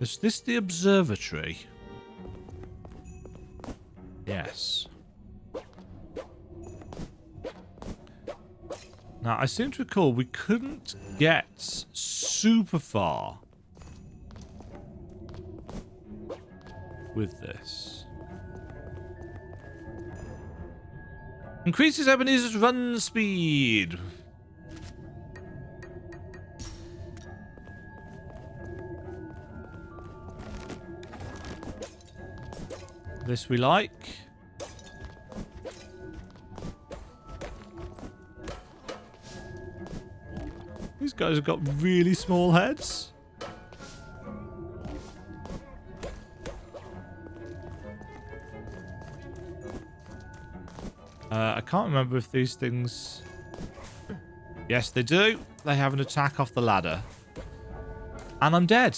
Is this the observatory? Yes. Now, I seem to recall we couldn't get super far with this. Increases Ebenezer's run speed. This we like. These guys have got really small heads. I can't remember if these things... Yes, they do. They have an attack off the ladder. And I'm dead.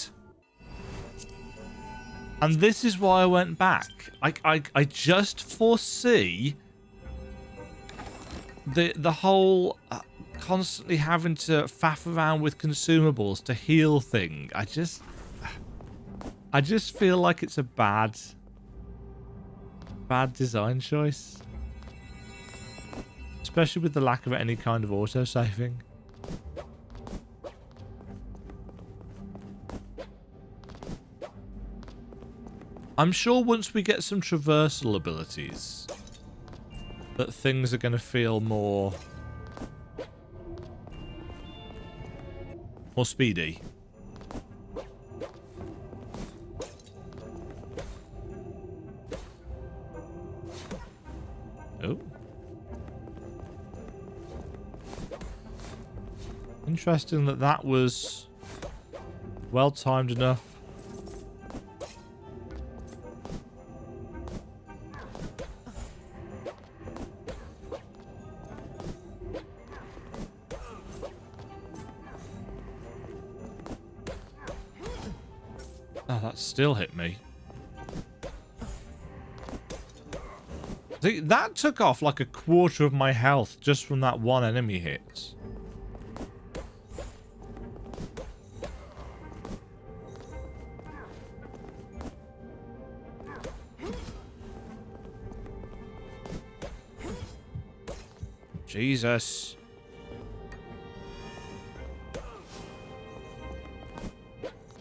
And this is why I went back. I just foresee the whole constantly having to faff around with consumables to heal thing. I just feel like it's a bad design choice. Especially with the lack of any kind of auto-saving. I'm sure once we get some traversal abilities, that things are going to feel more speedy. Oh. Interesting that was well timed enough. Oh, that still hit me. See, that took off like a quarter of my health just from that one enemy hit. Jesus.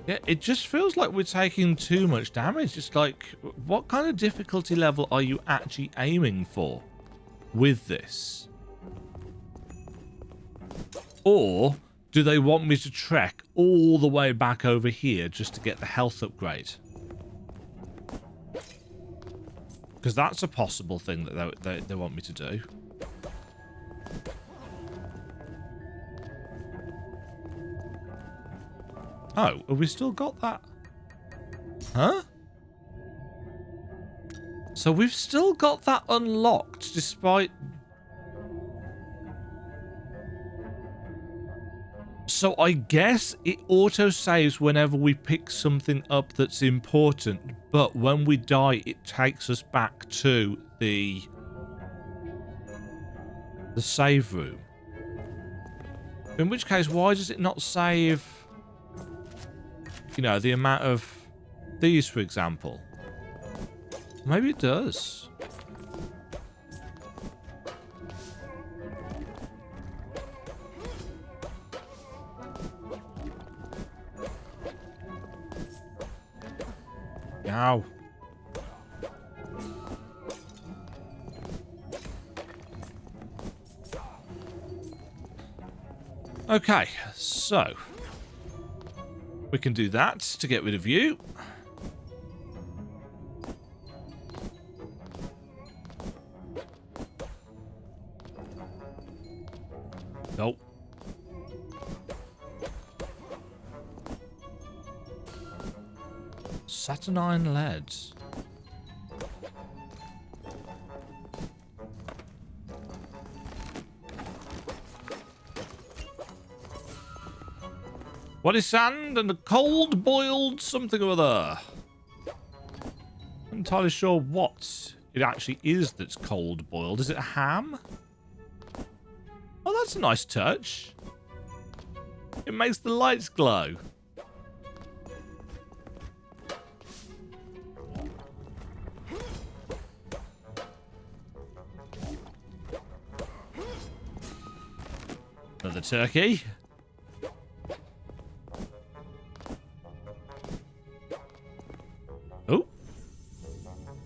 Yeah, it just feels like we're taking too much damage. It's like, what kind of difficulty level are you actually aiming for with this? Or do they want me to trek all the way back over here just to get the health upgrade? Because that's a possible thing that they want me to do. Oh, have we still got that? Huh? So we've still got that unlocked despite... So I guess it auto-saves whenever we pick something up that's important, but when we die, it takes us back to the save room. In which case, why does it not save... You know, the amount of these, for example. Maybe it does. Ow. Okay, so... We can do that to get rid of you. Nope. Saturnine lead. What is sand and a cold boiled something or other? I'm not entirely sure what it actually is that's cold boiled. Is it a ham? Oh, that's a nice touch. It makes the lights glow. turkey. Oh.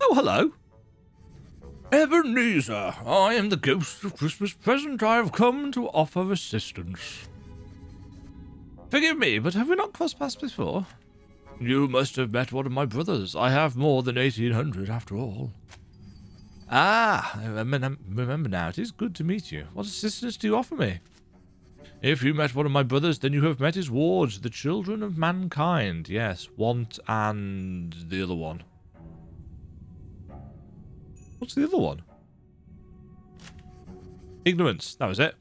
Oh, hello. Ebenezer, I am the ghost of Christmas present. I have come to offer assistance. Forgive me, but have we not crossed paths before? You must have met one of my brothers. I have more than 1,800 after all. Ah, I remember now. It is good to meet you. What assistance do you offer me? If you met one of my brothers, then you have met his wards, the children of mankind. Yes, Want and the other one. What's the other one? Ignorance. That was it.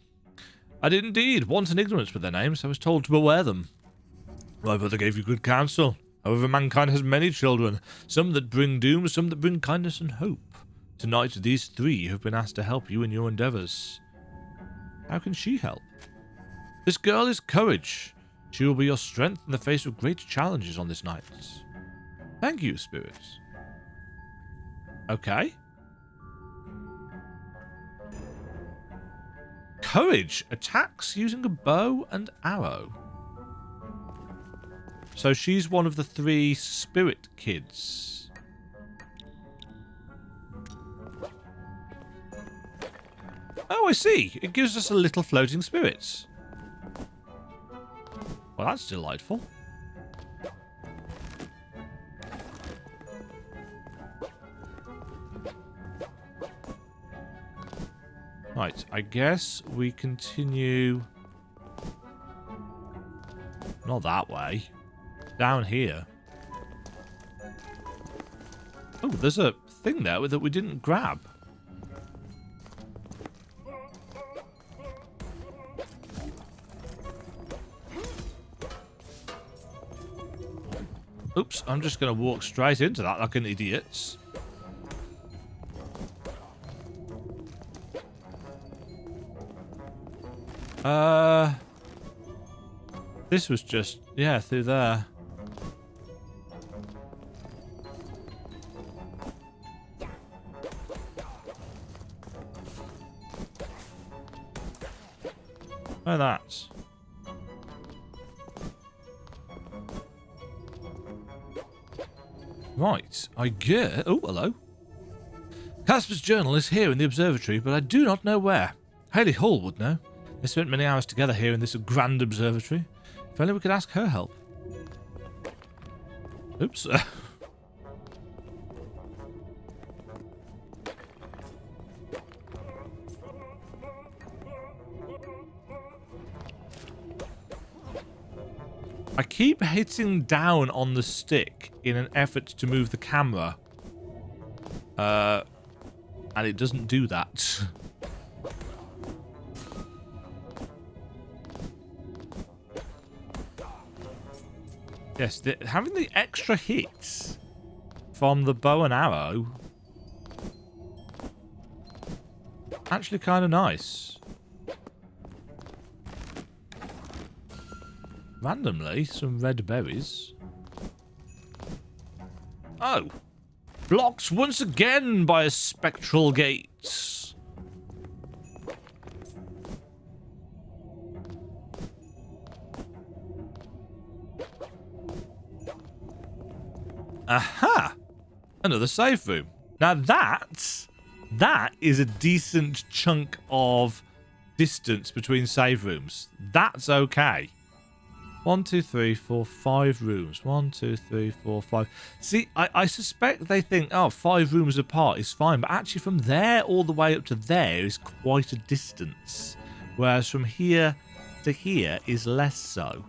I did indeed. Want and Ignorance were their names. I was told to beware them. My brother gave you good counsel. However, mankind has many children. Some that bring doom, some that bring kindness and hope. Tonight, these three have been asked to help you in your endeavours. How can she help? This girl is courage. She will be your strength in the face of great challenges on this night. Thank you, spirits. Okay. Courage attacks using a bow and arrow. So she's one of the 3 spirit kids. Oh, I see. It gives us a little floating spirits. Well, that's delightful. Right, I guess we continue... Not that way. Down here. Oh, there's a thing there that we didn't grab. Oops, I'm just going to walk straight into that like an idiot. This was just, yeah, through there. Oh, that's. Right, I get... Oh, hello. Caspar's journal is here in the observatory, but I do not know where. Haley Hall would know. They spent many hours together here in this grand observatory. If only we could ask her help. Oops. I keep hitting down on the stick in an effort to move the camera. And it doesn't do that. Yes, having the extra hits from the bow and arrow actually kind of nice. Randomly, some red berries. Oh! Blocked once again by a spectral gate. Aha! Another safe room. Now that is a decent chunk of distance between save rooms. That's okay. 1, 2, 3, 4, 5 rooms. 1, 2, 3, 4, 5. See, I suspect they think, oh, 5 rooms apart is fine. But actually from there all the way up to there is quite a distance. Whereas from here to here is less so.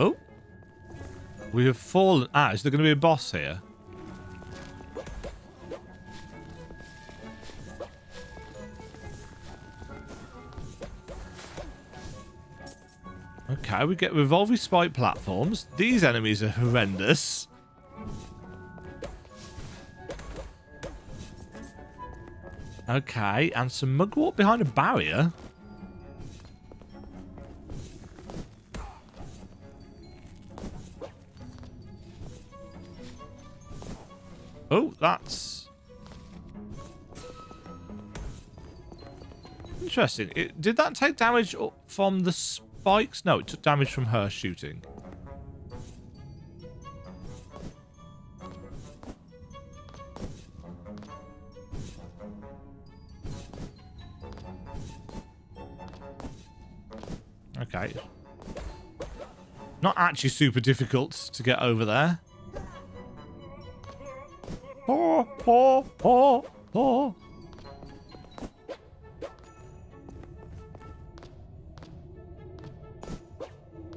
Oh. We have fallen. Ah, is there going to be a boss here? Okay, we get revolving spike platforms. These enemies are horrendous. Okay, and some mugwort behind a barrier. Oh, that's interesting. Did that take damage from the spikes? No, it took damage from her shooting. Okay. Not actually super difficult to get over there. Oh, oh, oh, oh.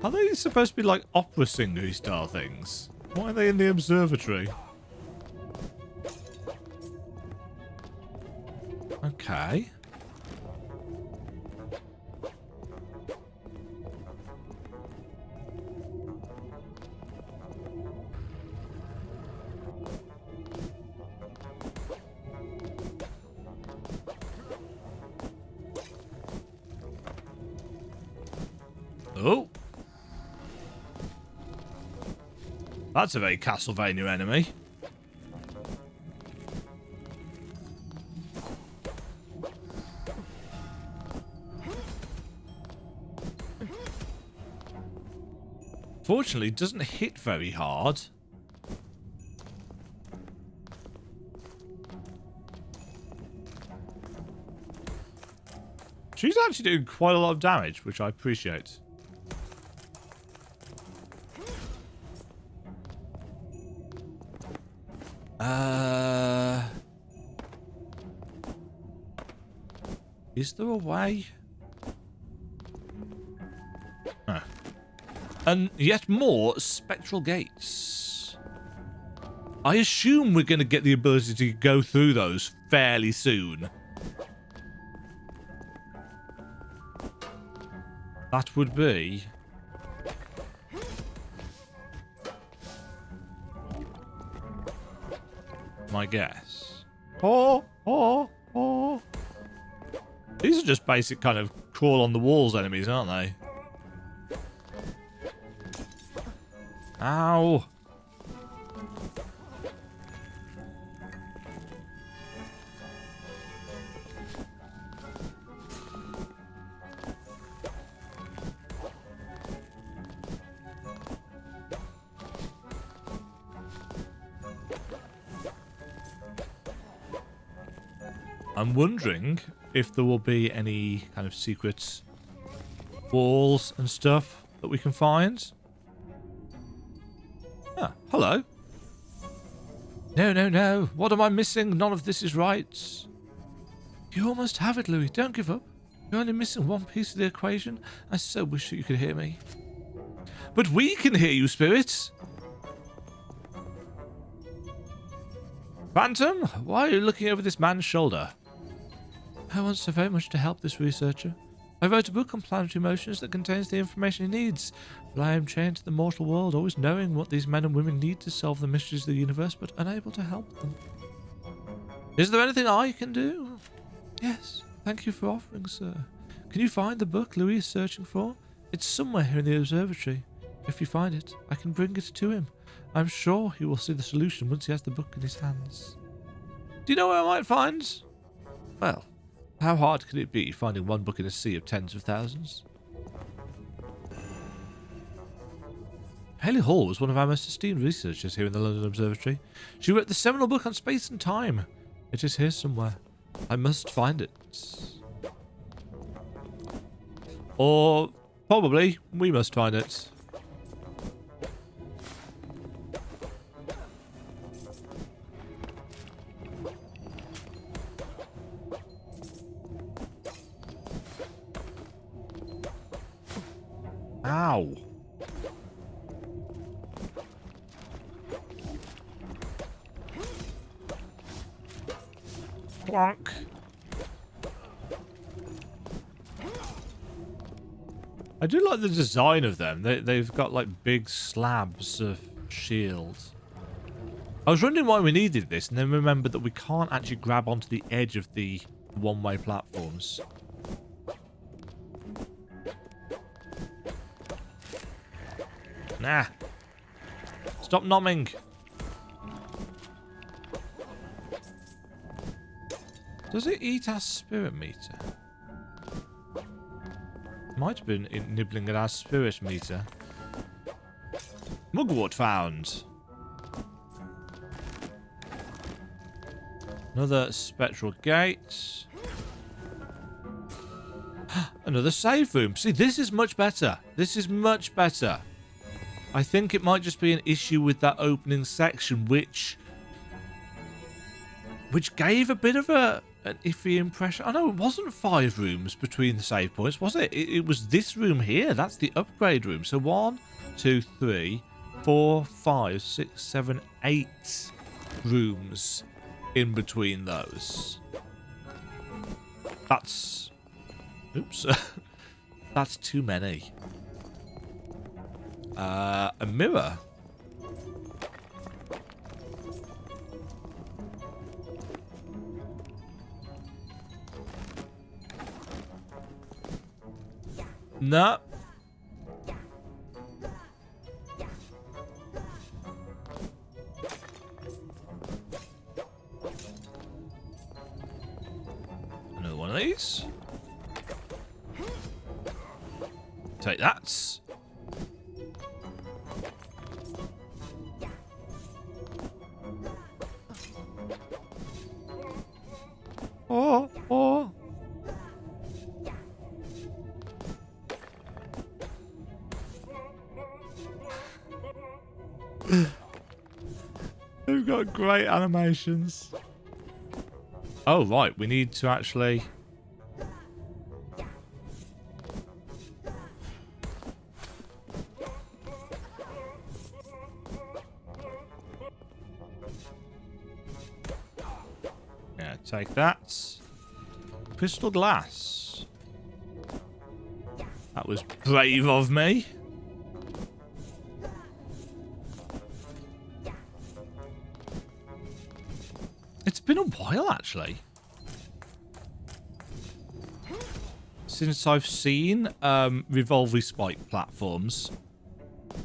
Are they supposed to be like opera singer style things? Why are they in the observatory? Okay. Oh. That's a very Castlevania enemy. Fortunately, it doesn't hit very hard. She's actually doing quite a lot of damage, which I appreciate. Is there a way? And yet more spectral gates. I assume we're going to get the ability to go through those fairly soon. That would be... my guess. Oh, oh, oh. These are just basic kind of crawl on the walls enemies, aren't they? Ow. I'm wondering if there will be any kind of secret walls and stuff that we can find. Ah, hello. No, no, no. What am I missing? None of this is right. You almost have it, Louis. Don't give up. You're only missing one piece of the equation. I so wish that you could hear me. But we can hear you, Spirit. Phantom, why are you looking over this man's shoulder? I want so very much to help this researcher. I wrote a book on planetary motions that contains the information he needs, but I am chained to the mortal world, always knowing what these men and women need to solve the mysteries of the universe, but unable to help them. Is there anything I can do? Yes, thank you for offering, sir. Can you find the book Louis is searching for? It's somewhere here in the observatory. If you find it, I can bring it to him. I'm sure he will see the solution once he has the book in his hands. Do you know where I might find? Well, how hard could it be finding one book in a sea of tens of thousands? Haley Hall was one of our most esteemed researchers here in the London Observatory. She wrote the seminal book on space and time. It is here somewhere. I must find it. Or probably we must find it. Ow. Plonk. I do like the design of them. They've got like big slabs of shields. I was wondering why we needed this, and then remembered that we can't actually grab onto the edge of the one-way platforms. Nah. Stop nomming. Does it eat our spirit meter? Might have been nibbling at our spirit meter. Mugwort found. Another spectral gate. Another save room. See, this is much better. This is much better. I think it might just be an issue with that opening section, which gave a bit of an iffy impression. I know it wasn't 5 rooms between the save points, was it? It was this room here. That's the upgrade room. So 1, 2, 3, 4, 5, 6, 7, 8 rooms in between those. That's... Oops. That's too many. A mirror. No. Another one of these. Take that. Oh. They've got great animations. Oh, right. We need to actually... Yeah, take that. Crystal glass. That was brave of me. It's been a while, actually, since I've seen revolving spike platforms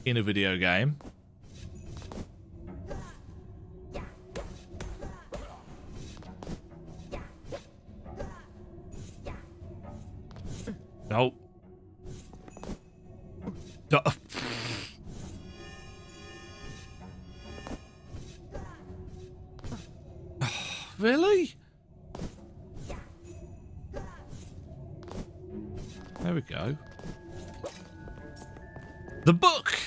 in a video game. Nope. Really? There we go. The book!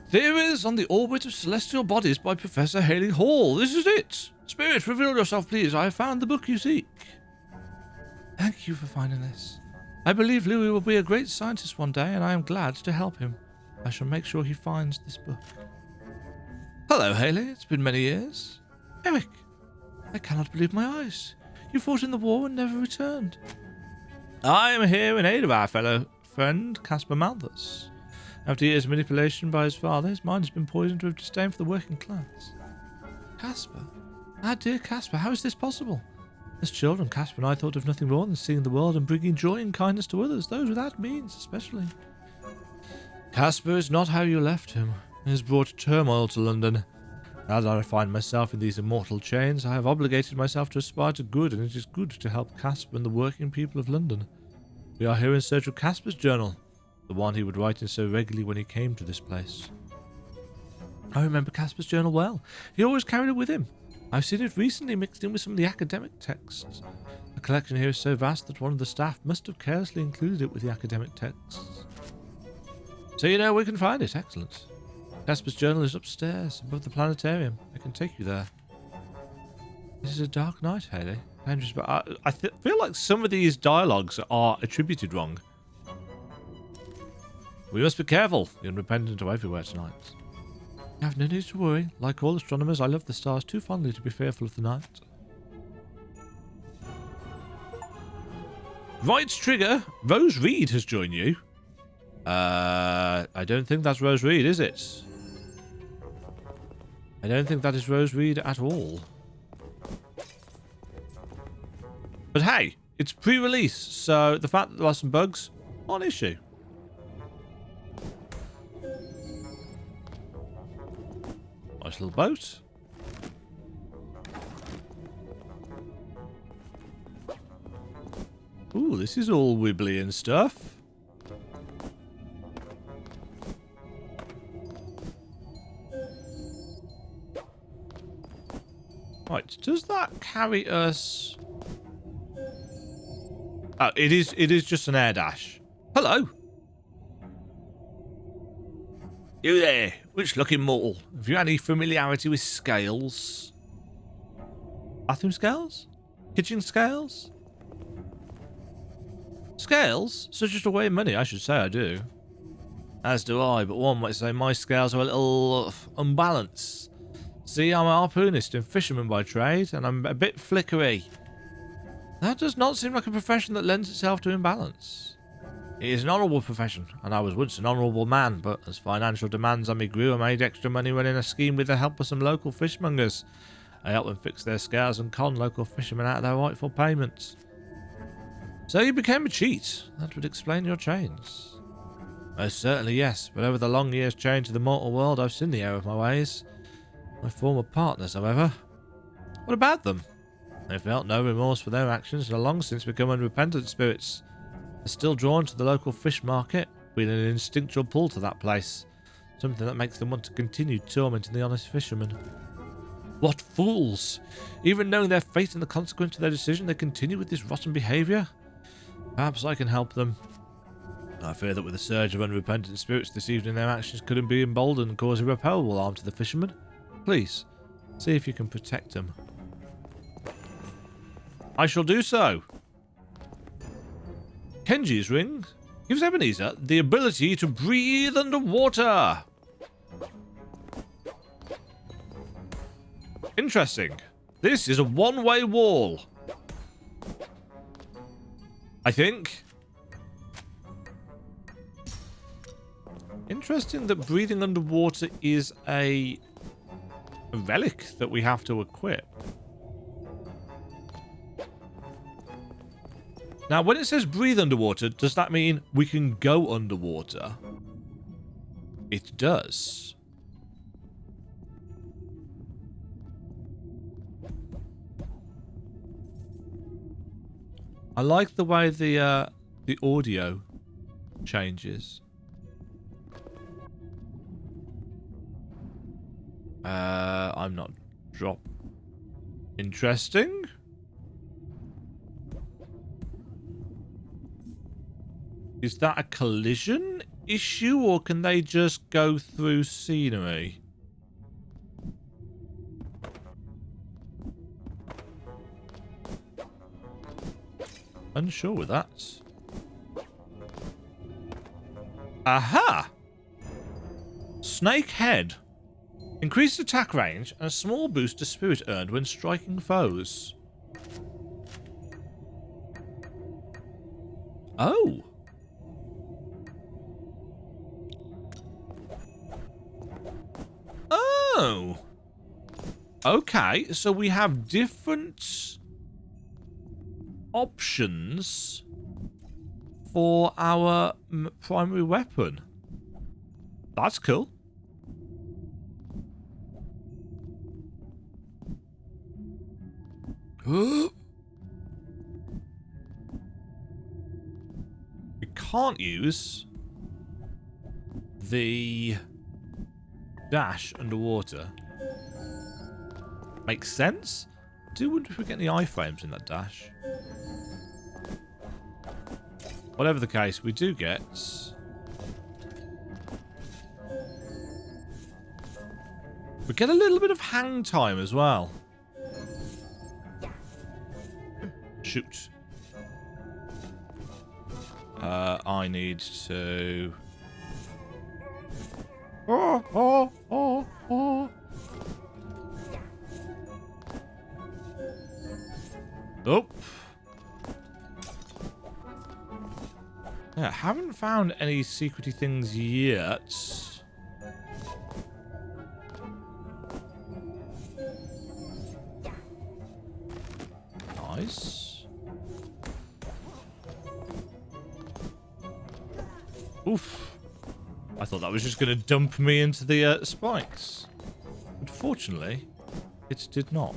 Theories on the orbit of celestial bodies by Professor Haley Hall. This is it! Spirit, reveal yourself, please. I have found the book you seek. Thank you for finding this. I believe Louis will be a great scientist one day, and I am glad to help him. I shall make sure he finds this book. Hello, Haley. It's been many years. Eric, I cannot believe my eyes. You fought in the war and never returned. I am here in aid of our fellow friend, Caspar Malthus. After years of manipulation by his father, his mind has been poisoned with disdain for the working class. Caspar? Ah, dear Caspar, how is this possible? As children, Caspar and I thought of nothing more than seeing the world and bringing joy and kindness to others, those without means especially. Caspar is not how you left him. He has brought turmoil to London. Now that I find myself in these immortal chains, I have obligated myself to aspire to good, and it is good to help Caspar and the working people of London. We are here in search of Caspar's journal, the one he would write in so regularly when he came to this place. I remember Caspar's journal well. He always carried it with him. I've seen it recently mixed in with some of the academic texts. The collection here is so vast that one of the staff must have carelessly included it with the academic texts. So you know we can find it. Excellent. Caspar's journal is upstairs, above the planetarium. I can take you there. This is a dark night, Haley. Dangerous, but I feel like some of these dialogues are attributed wrong. We must be careful. The unrepentant are everywhere tonight. I have no need to worry. Like all astronomers, I love the stars too fondly to be fearful of the night. Right trigger. Rose Reed has joined you. I don't think that's Rose Reed, is it? I don't think that is Rose Reed at all. But hey, it's pre-release, so the fact that there are some bugs, not an issue. Nice little boat. this is all wibbly and stuff. Right, does that carry us? Oh, it is just an air dash. Hello. You there, rich-looking mortal. Have you any familiarity with scales? Bathroom scales? Kitchen scales? Scales? So just to weigh money, I should say I do. As do I, but one might say my scales are a little unbalanced. See, I'm a harpoonist and fisherman by trade, and I'm a bit flickery. That does not seem like a profession that lends itself to imbalance. It is an honourable profession, and I was once an honourable man, but as financial demands on me grew, I made extra money running a scheme with the help of some local fishmongers. I helped them fix their scales and con local fishermen out of their rightful payments. So you became a cheat. That would explain your chains. Most certainly, yes, but over the long years change of the mortal world, I've seen the error of my ways. My former partners, however. What about them? They felt no remorse for their actions and have long since become unrepentant spirits. They're still drawn to the local fish market, with an instinctual pull to that place. Something that makes them want to continue tormenting the honest fishermen. What fools! Even knowing their fate and the consequence of their decision, they continue with this rotten behaviour? Perhaps I can help them. I fear that with a surge of unrepentant spirits this evening, their actions could be emboldened and cause irreparable harm to the fishermen. Please, see if you can protect them. I shall do so. Kenji's ring gives Ebenezer the ability to breathe underwater. Interesting. This is a one-way wall. I think. Interesting that breathing underwater is a relic that we have to equip. Now, when it says breathe underwater, does that mean we can go underwater? It does. I like the way the audio changes. I'm not drop. Interesting. Is that a collision issue, or can they just go through scenery? Unsure with that. Aha! Snake head. Increased attack range and a small boost to spirit earned when striking foes. Oh. Oh. Okay, so we have different options for our primary weapon. That's cool. We can't use the dash underwater. Makes sense. I do wonder if we get any iframes in that dash. Whatever the case, we do get... we get a little bit of hang time as well. Shoot. I need to... Oh. Yeah, haven't found any secrety things yet. Nice. Oof. I thought that was just going to dump me into the spikes. Unfortunately, it did not.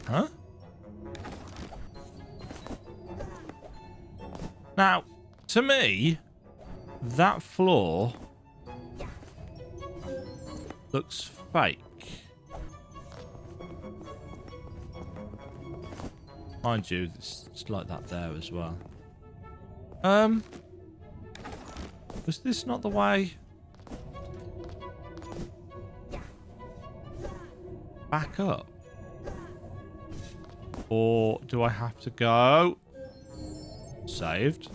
Huh? Now, to me, that floor looks fake. Mind you, it's like that there as well. Was this not the way? Back up? Or do I have to go? Saved.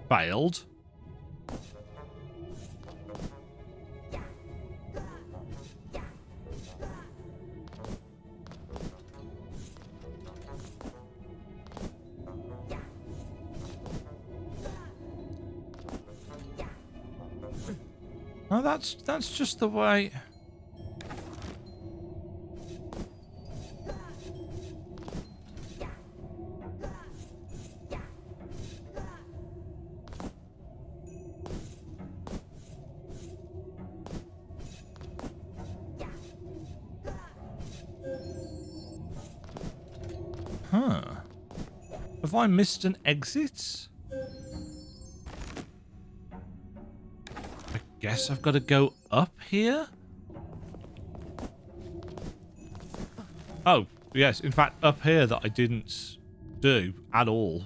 Failed. No, that's just the way. Huh. Have I missed an exit? I guess I've got to go up here? Oh, yes. In fact, up here that I didn't do at all.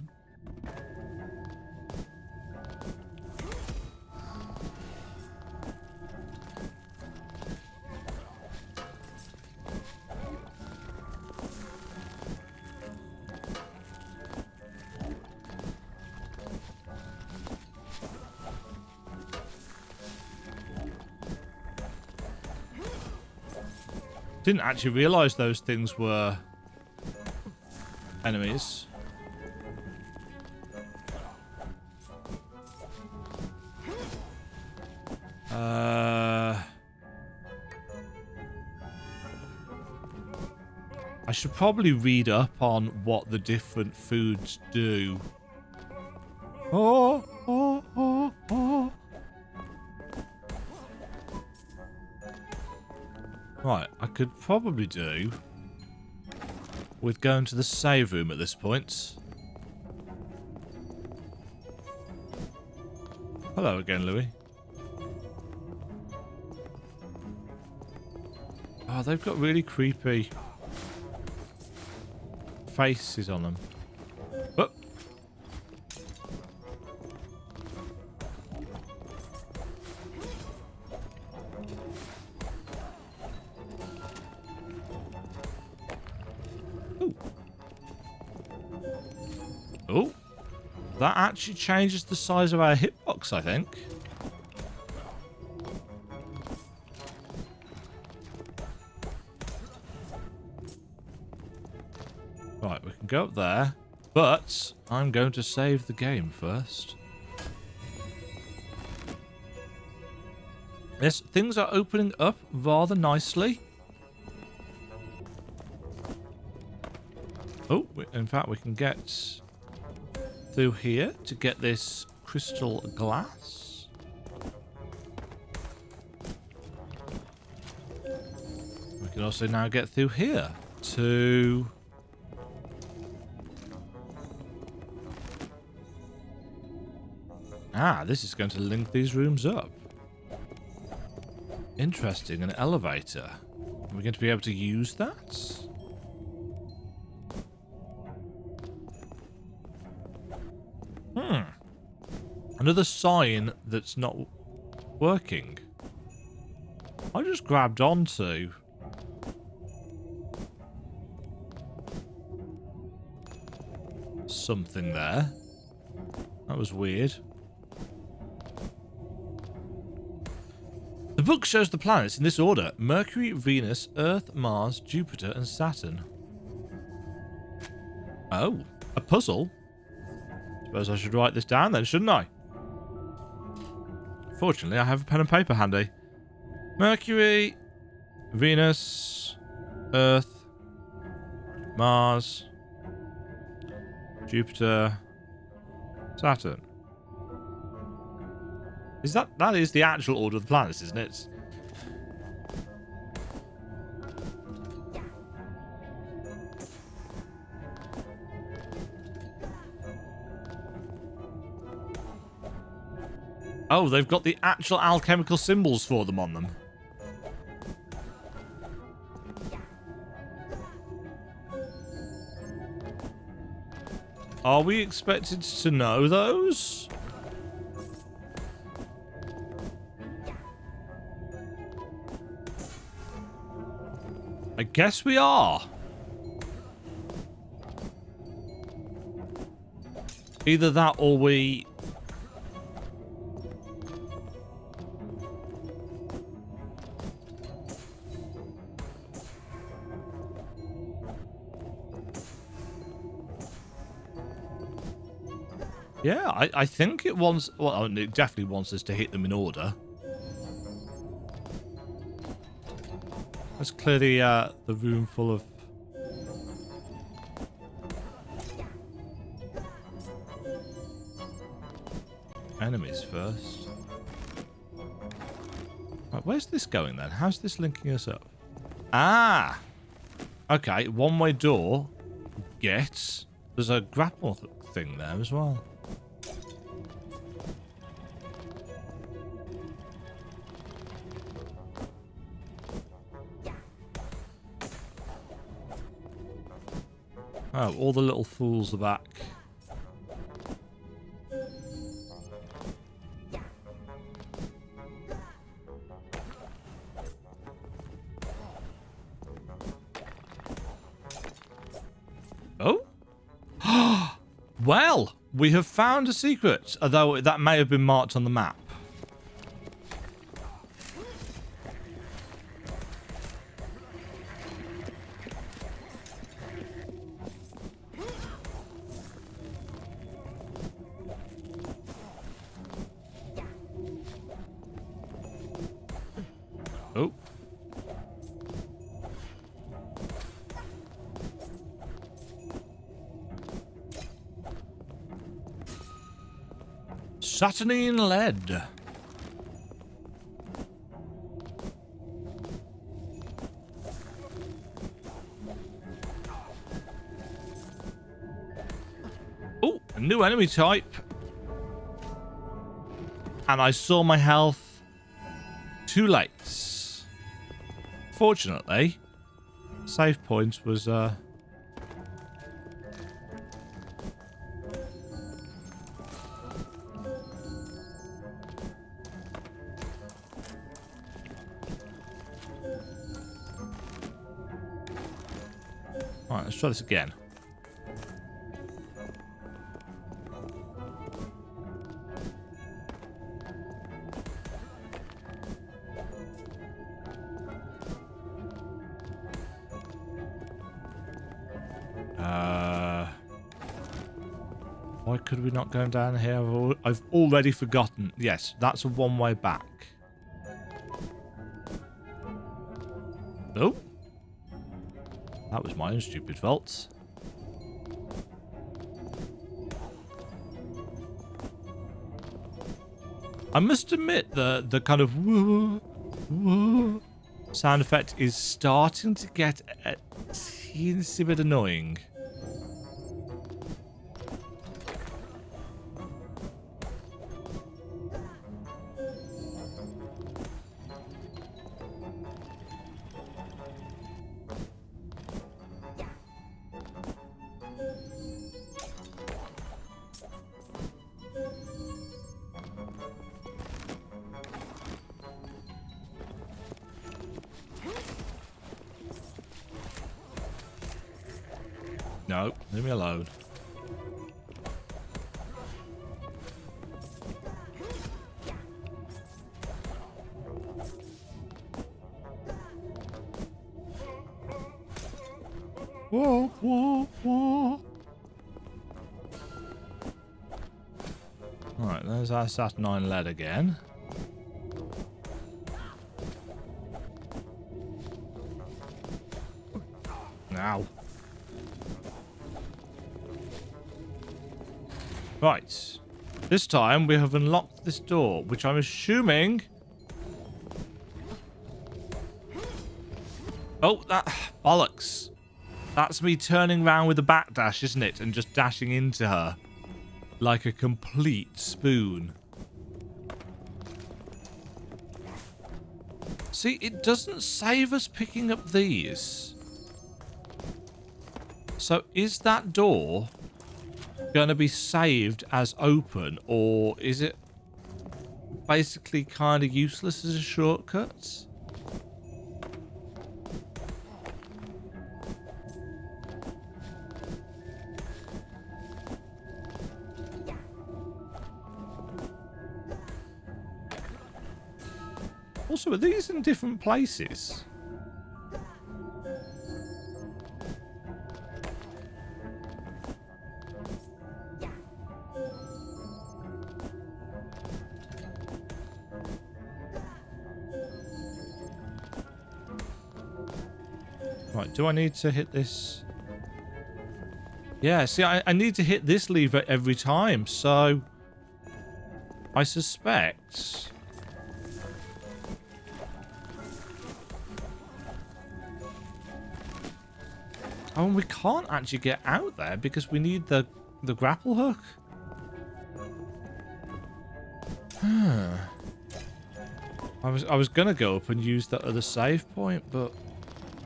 Didn't actually realise those things were enemies. I should probably read up on what the different foods do. Oh, oh, oh, oh. Right, I could probably do with going to the save room at this point. Hello again, Louis. Oh, they've got really creepy faces on them. Oh. Oh, that actually changes the size of our hitbox, I think. Right, we can go up there, but I'm going to save the game first. Yes, things are opening up rather nicely. Oh, in fact, we can get through here to get this crystal glass. We can also now get through here to... Ah, this is going to link these rooms up. Interesting, an elevator. Are we going to be able to use that? Another sign that's not working. I just grabbed onto something there. That was weird. The book shows the planets in this order: Mercury, Venus, Earth, Mars, Jupiter, and Saturn. Oh, a puzzle? Suppose I should write this down then, shouldn't I? Fortunately, I have a pen and paper handy. Mercury, Venus, Earth, Mars, Jupiter, Saturn. Is that is the actual order of the planets, isn't it? Oh, they've got the actual alchemical symbols for them on them. Are we expected to know those? I guess we are. Either that or we... Yeah, I think it wants... Well, it definitely wants us to hit them in order. Let's clear the room full of... enemies first. Right, where's this going then? How's this linking us up? Ah! Okay, one-way door. Get. There's a grapple thing there as well. Oh, all the little fools are back. Oh? Well, we have found a secret, although that may have been marked on the map. Oh. Saturnine lead. Oh, a new enemy type. And I saw my health too late. Fortunately, save point was Alright, let's try this again. Why could we not go down here? I've already forgotten. Yes, that's a one-way back. Oh. That was my own stupid fault. I must admit the kind of woo, woo sound effect is starting to get a teensy bit annoying. No, leave me alone. Whoa, whoa, whoa. Alright, there's our Saturnine lead again. Now. Right. This time we have unlocked this door, which I'm assuming... Oh, that... bollocks. That's me turning around with a backdash, isn't it? And just dashing into her. Like a complete spoon. See, it doesn't save us picking up these. So is that door going to be saved as open, or is it basically kind of useless as a shortcut? Also, are these in different places? Right, do I need to hit this? Yeah, see, I need to hit this lever every time, so I suspect... Oh, and we can't actually get out there because we need the grapple hook. I was gonna go up and use that other save point, but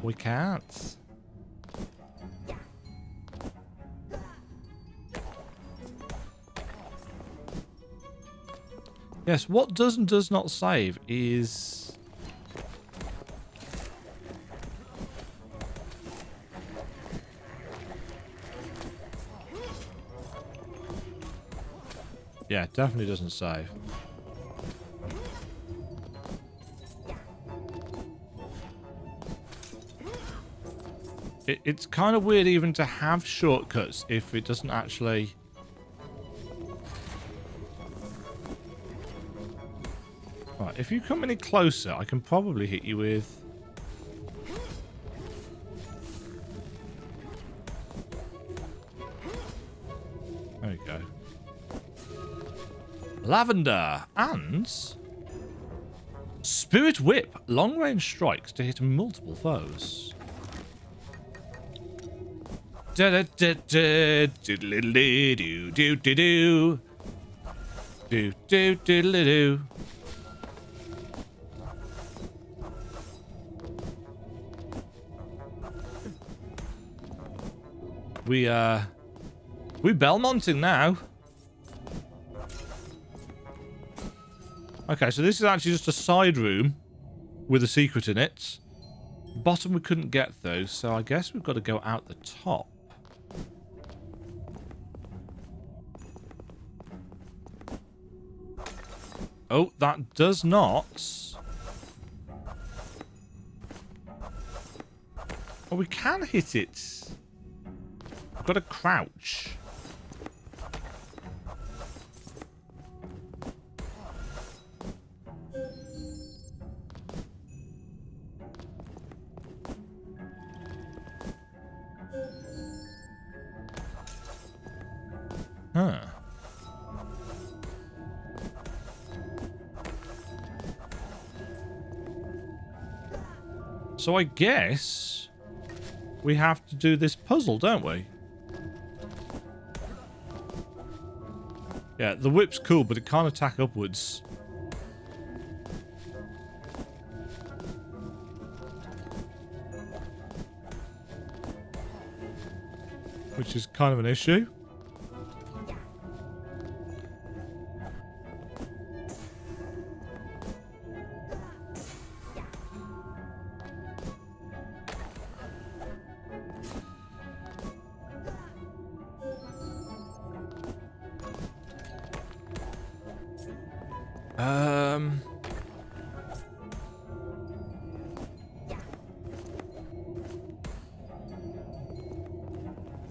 we can't. Yes, what does and does not save is... Yeah, definitely doesn't save. It's kind of weird even to have shortcuts if it doesn't actually... Right, if you come any closer, I can probably hit you with... There we go. Lavender and Spirit Whip, long range strikes to hit multiple foes. Da da da da diddly do do do do do do diddly do. We Belmonting now. Okay, so this is actually just a side room with a secret in it. Bottom we couldn't get through, so I guess we've got to go out the top. Oh, that does not. Oh, we can hit it. I've got to crouch. Huh. So I guess we have to do this puzzle, don't we? Yeah, the whip's cool, but it can't attack upwards. Which is kind of an issue.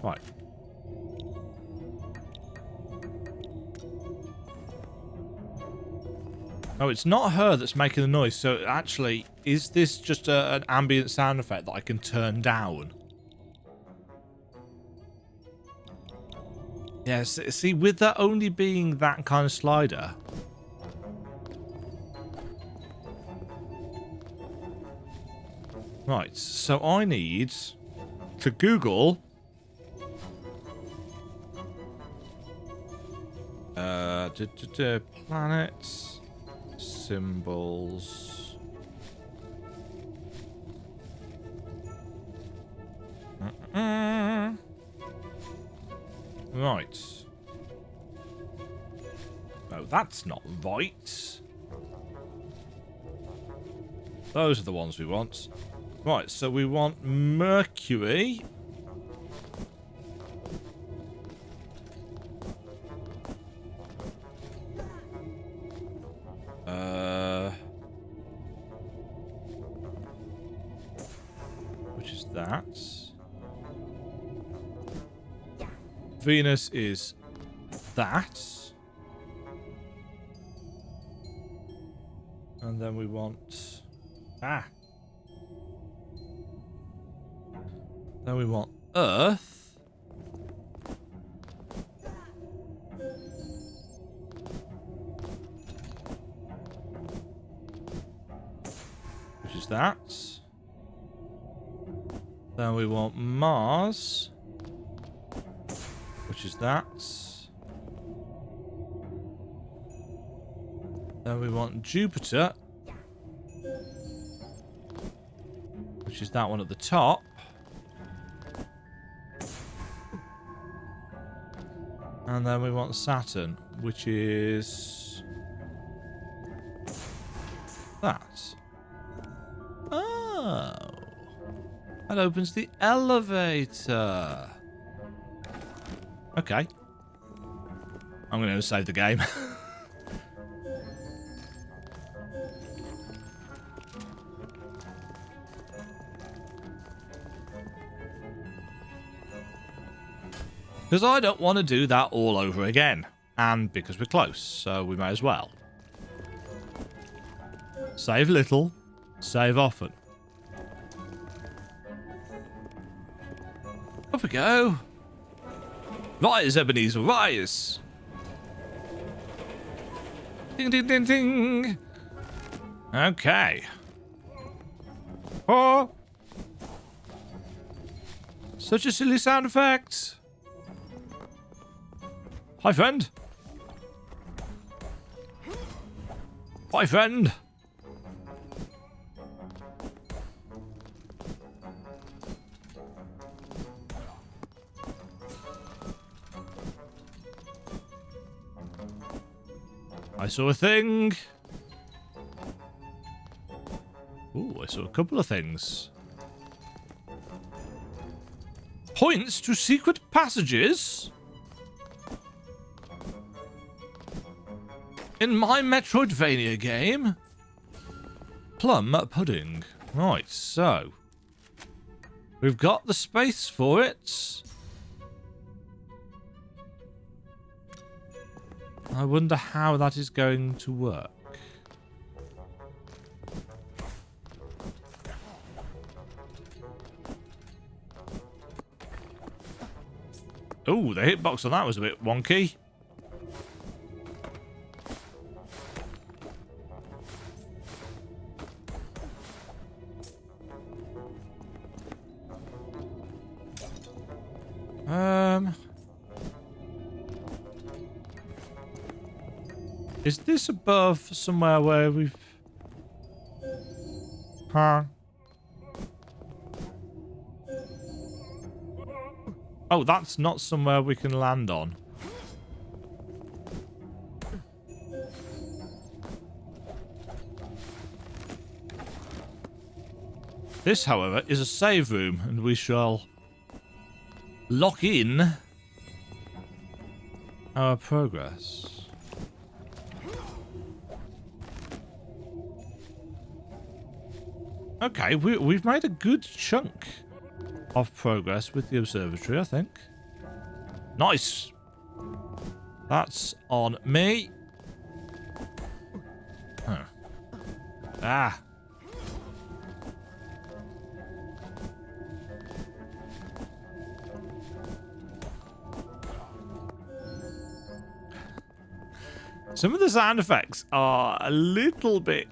Right. Oh, it's not her that's making the noise. So actually, is this just an ambient sound effect that I can turn down? Yes, see, with that only being that kind of slider. Right, so I need to Google planets, symbols. Right. Oh, that's not right. Those are the ones we want. Right, so we want Mercury. Which is that. Venus is that. And then we want... Then we want Earth. Which is that. Then we want Mars. Which is that. Then we want Jupiter. Which is that one at the top. And then we want Saturn, which is that. Oh. That opens the elevator. Okay. I'm going to save the game. Because I don't want to do that all over again. And because we're close, so we may as well. Save little, save often. Up we go. Rise, Ebenezer, rise. Ding, ding, ding, ding. Okay. Oh. Such a silly sound effect. Hi, friend. Hi, friend. I saw a thing. Ooh, I saw a couple of things. Points to secret passages? In my metroidvania game? Plum pudding. Right, so. We've got the space for it. I wonder how that is going to work. Oh, the hitbox on that was a bit wonky. Is this above somewhere where we've... Huh? Oh, that's not somewhere we can land on. This, however, is a save room, and we shall lock in our progress. Okay, we've made a good chunk of progress with the observatory, I think. Nice. That's on me. Huh. Ah. Some of the sound effects are a little bit,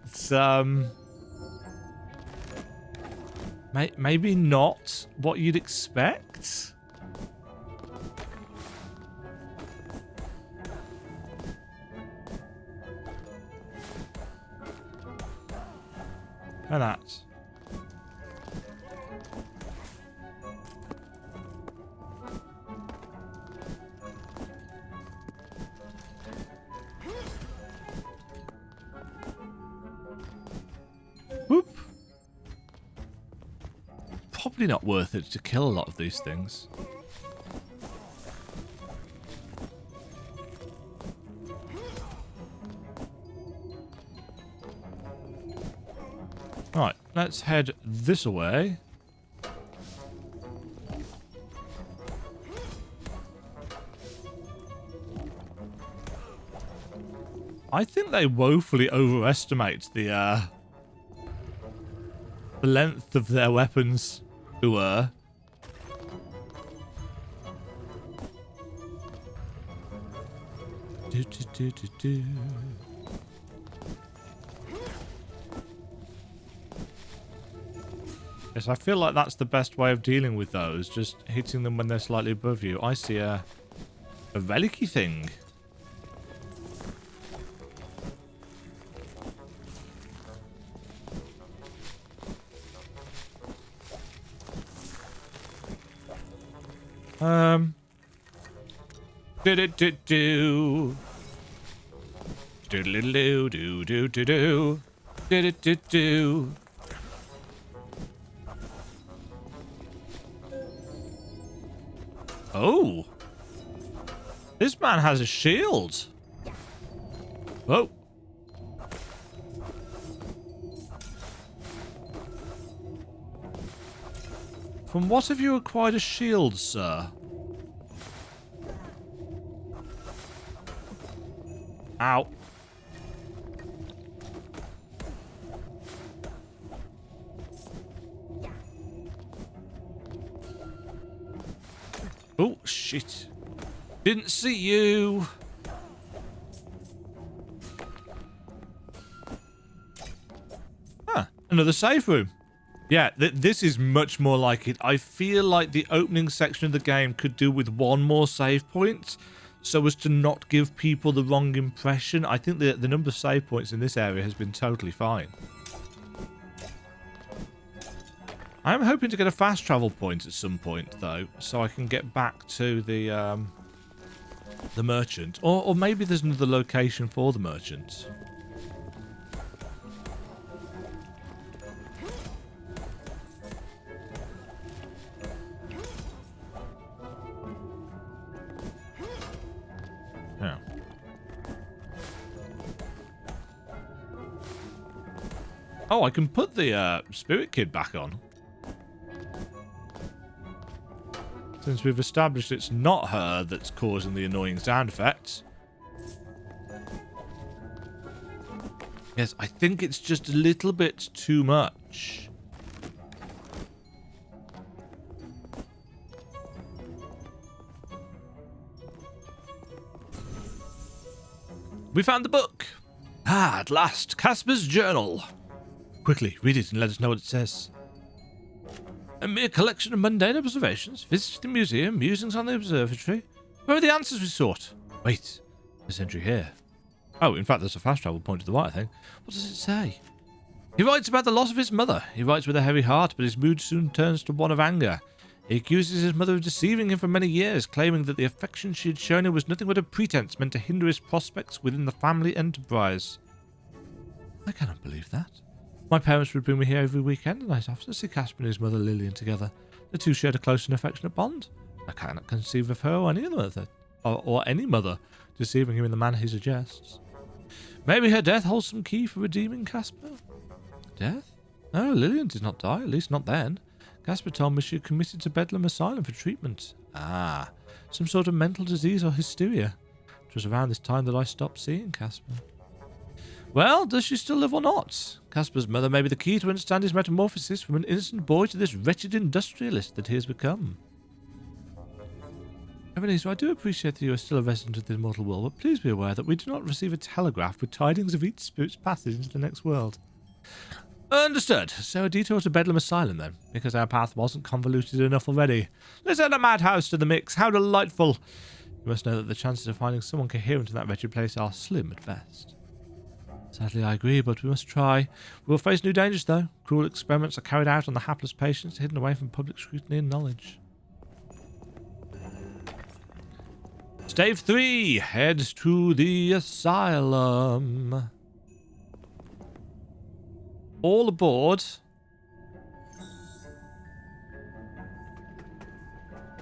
maybe not what you'd expect. And that. Whoop. Probably not worth it to kill a lot of these things. Right, let's head this way. I think they woefully overestimate the length of their weapons. Do do do do do. Yes, I feel like that's the best way of dealing with those, just hitting them when they're slightly above you. I see a relic-y thing. Do-do-do-do. Do-do-do-do-do-do-do. Do-do-do-do. Oh. This man has a shield. Whoa. From what have you acquired a shield, sir? Ow. Oh, shit. Didn't see you. Huh. Another safe room. Yeah, this is much more like it. I feel like the opening section of the game could do with one more save point so as to not give people the wrong impression. I think the number of save points in this area has been totally fine. I'm hoping to get a fast travel point at some point, though, so I can get back to the merchant. Or maybe there's another location for the merchant. Yeah. Oh, I can put the spirit kid back on. Since we've established it's not her that's causing the annoying sound effects. Yes, I think it's just a little bit too much. We found the book. Ah, at last, Caspar's journal. Quickly, read it and let us know what it says. A mere collection of mundane observations, visits to the museum, musings on the observatory. Where are the answers we sought? Wait, there's entry here. Oh, in fact, there's a fast travel point to the right, I think. What does it say? He writes about the loss of his mother. He writes with a heavy heart, but his mood soon turns to one of anger. He accuses his mother of deceiving him for many years, claiming that the affection she had shown him was nothing but a pretense meant to hinder his prospects within the family enterprise. I cannot believe that. My parents would bring me here every weekend, and I'd often see Caspar and his mother Lillian together. The two shared a close and affectionate bond. I cannot conceive of her or any other or any mother deceiving him in the manner he suggests. Maybe her death holds some key for redeeming Caspar. Death? No, Lillian did not die, at least not then. Caspar told me she had committed to Bedlam Asylum for treatment. Ah, some sort of mental disease or hysteria. It was around this time that I stopped seeing Caspar. Well, does she still live or not? Caspar's mother may be the key to understand his metamorphosis from an innocent boy to this wretched industrialist that he has become. Ebenezer, I do appreciate that you are still a resident of the immortal world, but please be aware that we do not receive a telegraph with tidings of each spirit's passage into the next world. Understood. So a detour to Bedlam Asylum then, because our path wasn't convoluted enough already. Let's add a madhouse to the mix. How delightful. You must know that the chances of finding someone coherent in that wretched place are slim at best. Sadly, I agree, but we must try. We will face new dangers, though. Cruel experiments are carried out on the hapless patients, hidden away from public scrutiny and knowledge. Stave 3. Head to the asylum. All aboard.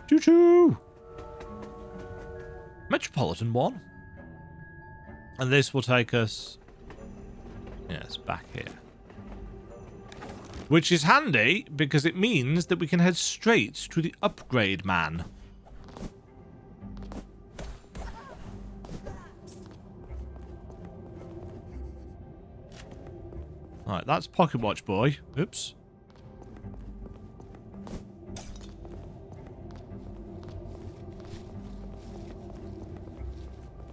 Choo-choo! Metropolitan 1. And this will take us... yes, back here. Which is handy, because it means that we can head straight to the upgrade man. Right, that's Pocket Watch Boy. Oops.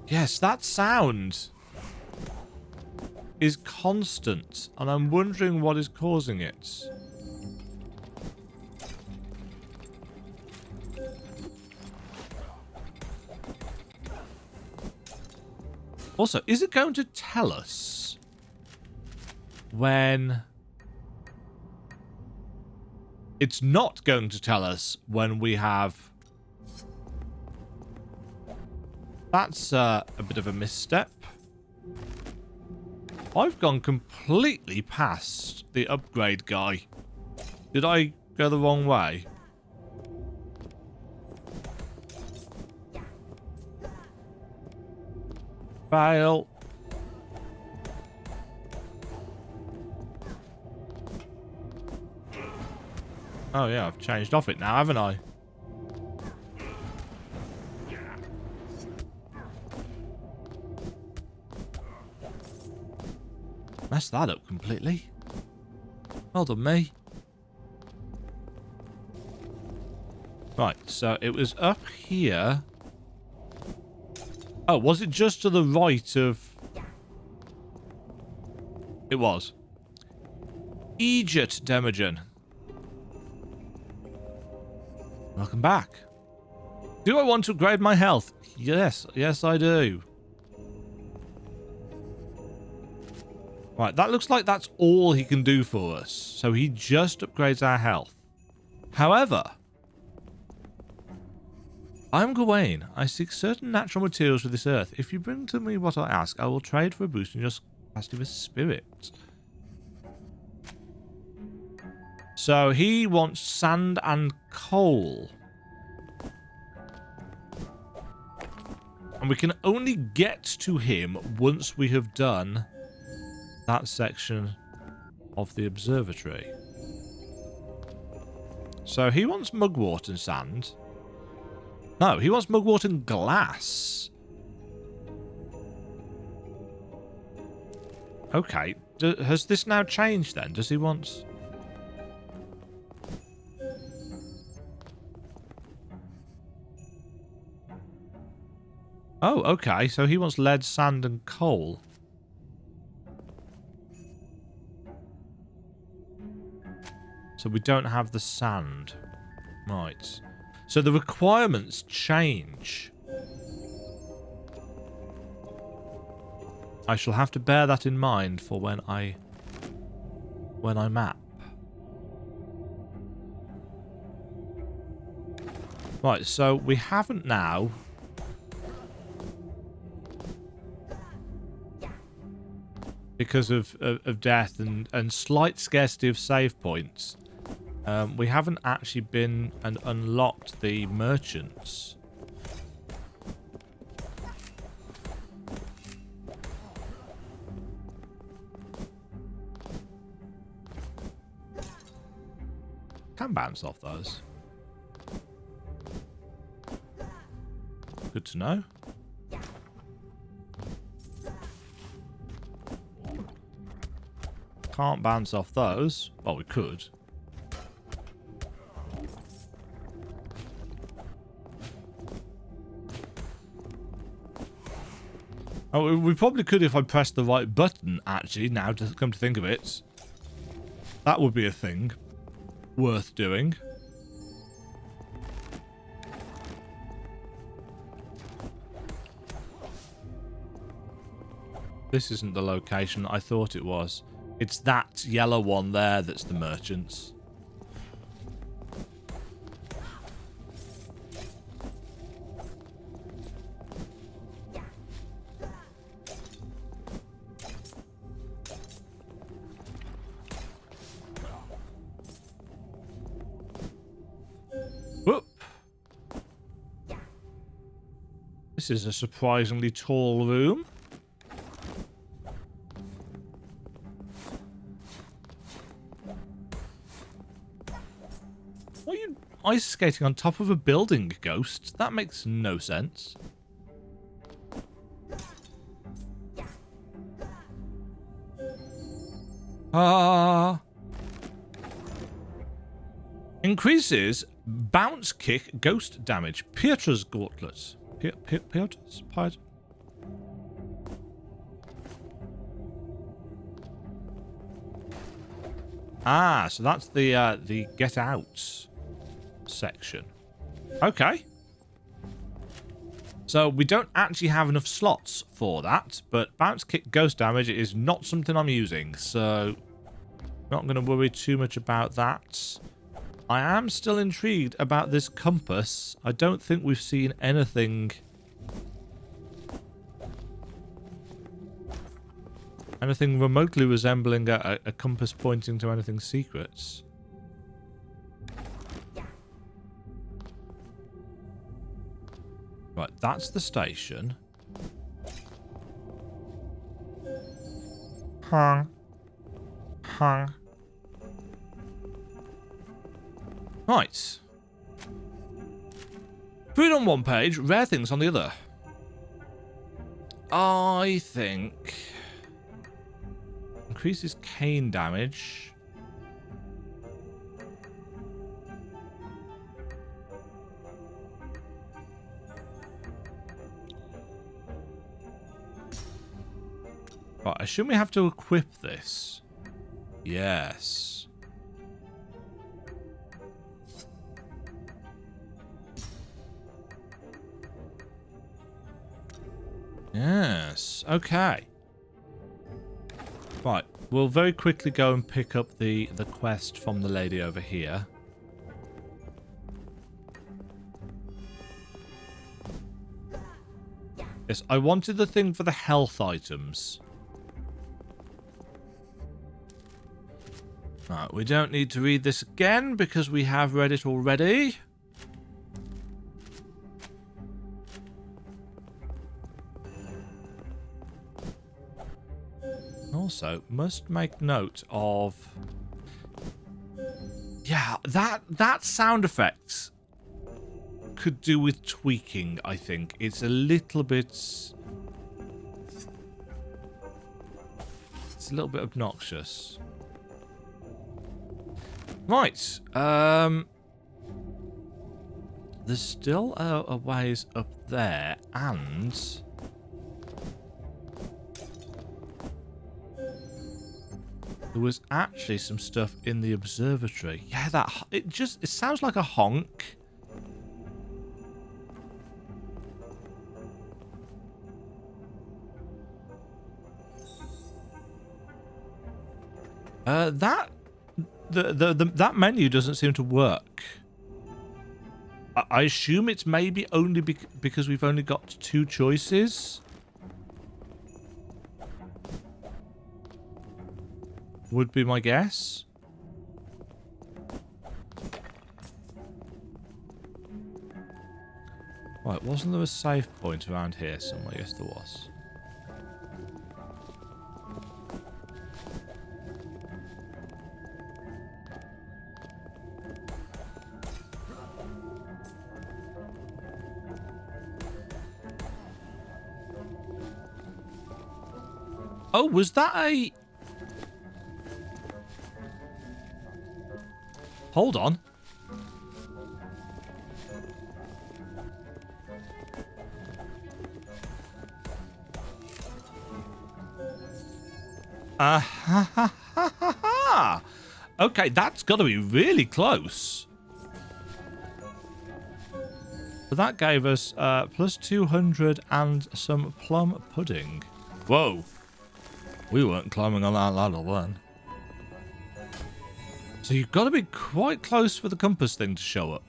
Yes, that sound is constant, and I'm wondering what is causing it. Also, is it going to tell us when... it's not going to tell us when we have... that's a bit of a misstep. I've gone completely past the upgrade guy. Did I go the wrong way? Fail. Oh yeah, I've changed off it now, haven't I? Messed that up completely. Well done, me. Right, so it was up here. Oh, was it just to the right of... it was. Egypt, Demajen. Welcome back. Do I want to upgrade my health? Yes, yes I do. Right, that looks like that's all he can do for us. So he just upgrades our health. However, I'm Gawain. I seek certain natural materials for this earth. If you bring to me what I ask, I will trade for a boost in your capacity of a spirit. So he wants sand and coal. And we can only get to him once we have done that section of the observatory. So he wants mugwort and sand. No, he wants mugwort and glass. Okay. Has this now changed then? Does he want... oh, okay. So he wants lead, sand and coal. So we don't have the sand. Right. So the requirements change. I shall have to bear that in mind for when I map. Right, so we haven't now... because of death and slight scarcity of save points. We haven't actually been and unlocked the merchants. Can bounce off those. Good to know. Can't bounce off those. Well, we could. Oh, we probably could if I pressed the right button, actually, now to come to think of it. That would be a thing worth doing. This isn't the location I thought it was. It's that yellow one there that's the merchants. Whoop. This is a surprisingly tall room. Why are you ice skating on top of a building, Ghost? That makes no sense. Increases bounce kick ghost damage. Pietra's gauntlet. Pietra's? Ah, so that's the get out section. Okay. So we don't actually have enough slots for that, but bounce kick ghost damage is not something I'm using, so not going to worry too much about that. I am still intrigued about this compass. I don't think we've seen anything remotely resembling a compass pointing to anything secret. Right, that's the station. Hung. Right. Food on one page, rare things on the other. I think... increases cane damage. Right, I assume we have to equip this. Yes. Yes, okay. Right, we'll very quickly go and pick up the quest from the lady over here. Yes, I wanted the thing for the health items. Right, we don't need to read this again because we have read it already. Also, must make note of... yeah, that sound effect could do with tweaking, I think. It's a little bit... it's a little bit obnoxious. Right. There's still a ways up there, and... there was actually some stuff in the observatory. Yeah, it sounds like a honk. That menu doesn't seem to work. I assume it's maybe only because we've only got 2 choices. Would be my guess. Right, wasn't there a save point around here somewhere? Yes, there was. Oh, was that a... hold on. Ha ha ha ha ha! Okay, that's got to be really close. But that gave us plus 200 and some plum pudding. Whoa. We weren't climbing on that ladder then. So you've got to be quite close for the compass thing to show up.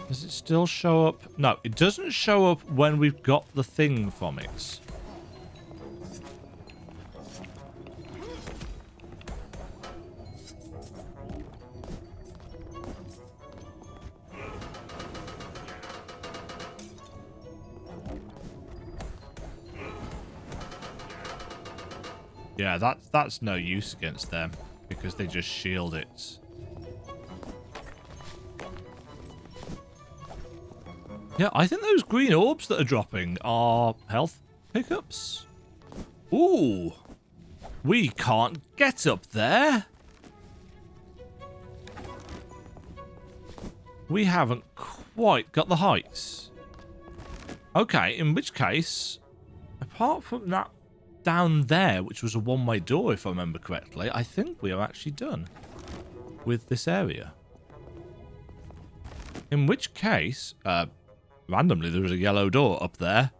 Does it still show up? No, it doesn't show up when we've got the thing from it. Yeah, that's no use against them because they just shield it. Yeah, I think those green orbs that are dropping are health pickups. Ooh. We can't get up there. We haven't quite got the heights. Okay, in which case, apart from that down there, which was a one-way door, if I remember correctly, I think we are actually done with this area. In which case, randomly, there was a yellow door up there.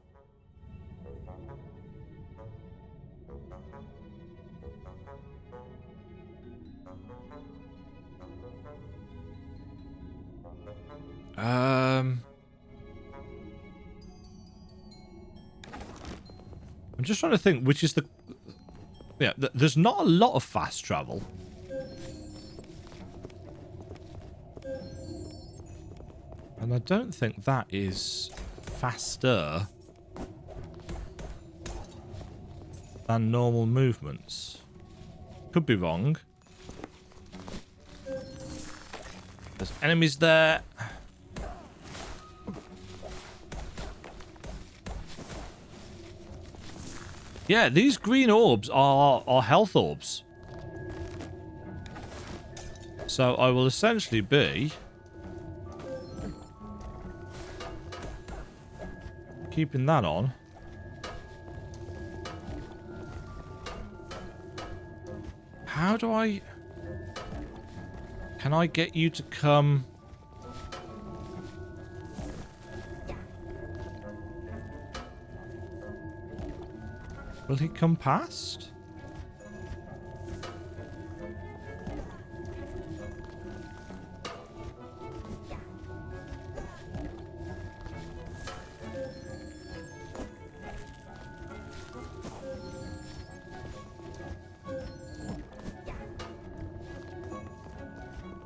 I'm just trying to think which is the... Yeah, there's not a lot of fast travel. And I don't think that is faster than normal movements. Could be wrong. There's enemies there. Yeah, these green orbs are health orbs. So I will essentially be keeping that on. How do I... Can I get you to come... Will he come past?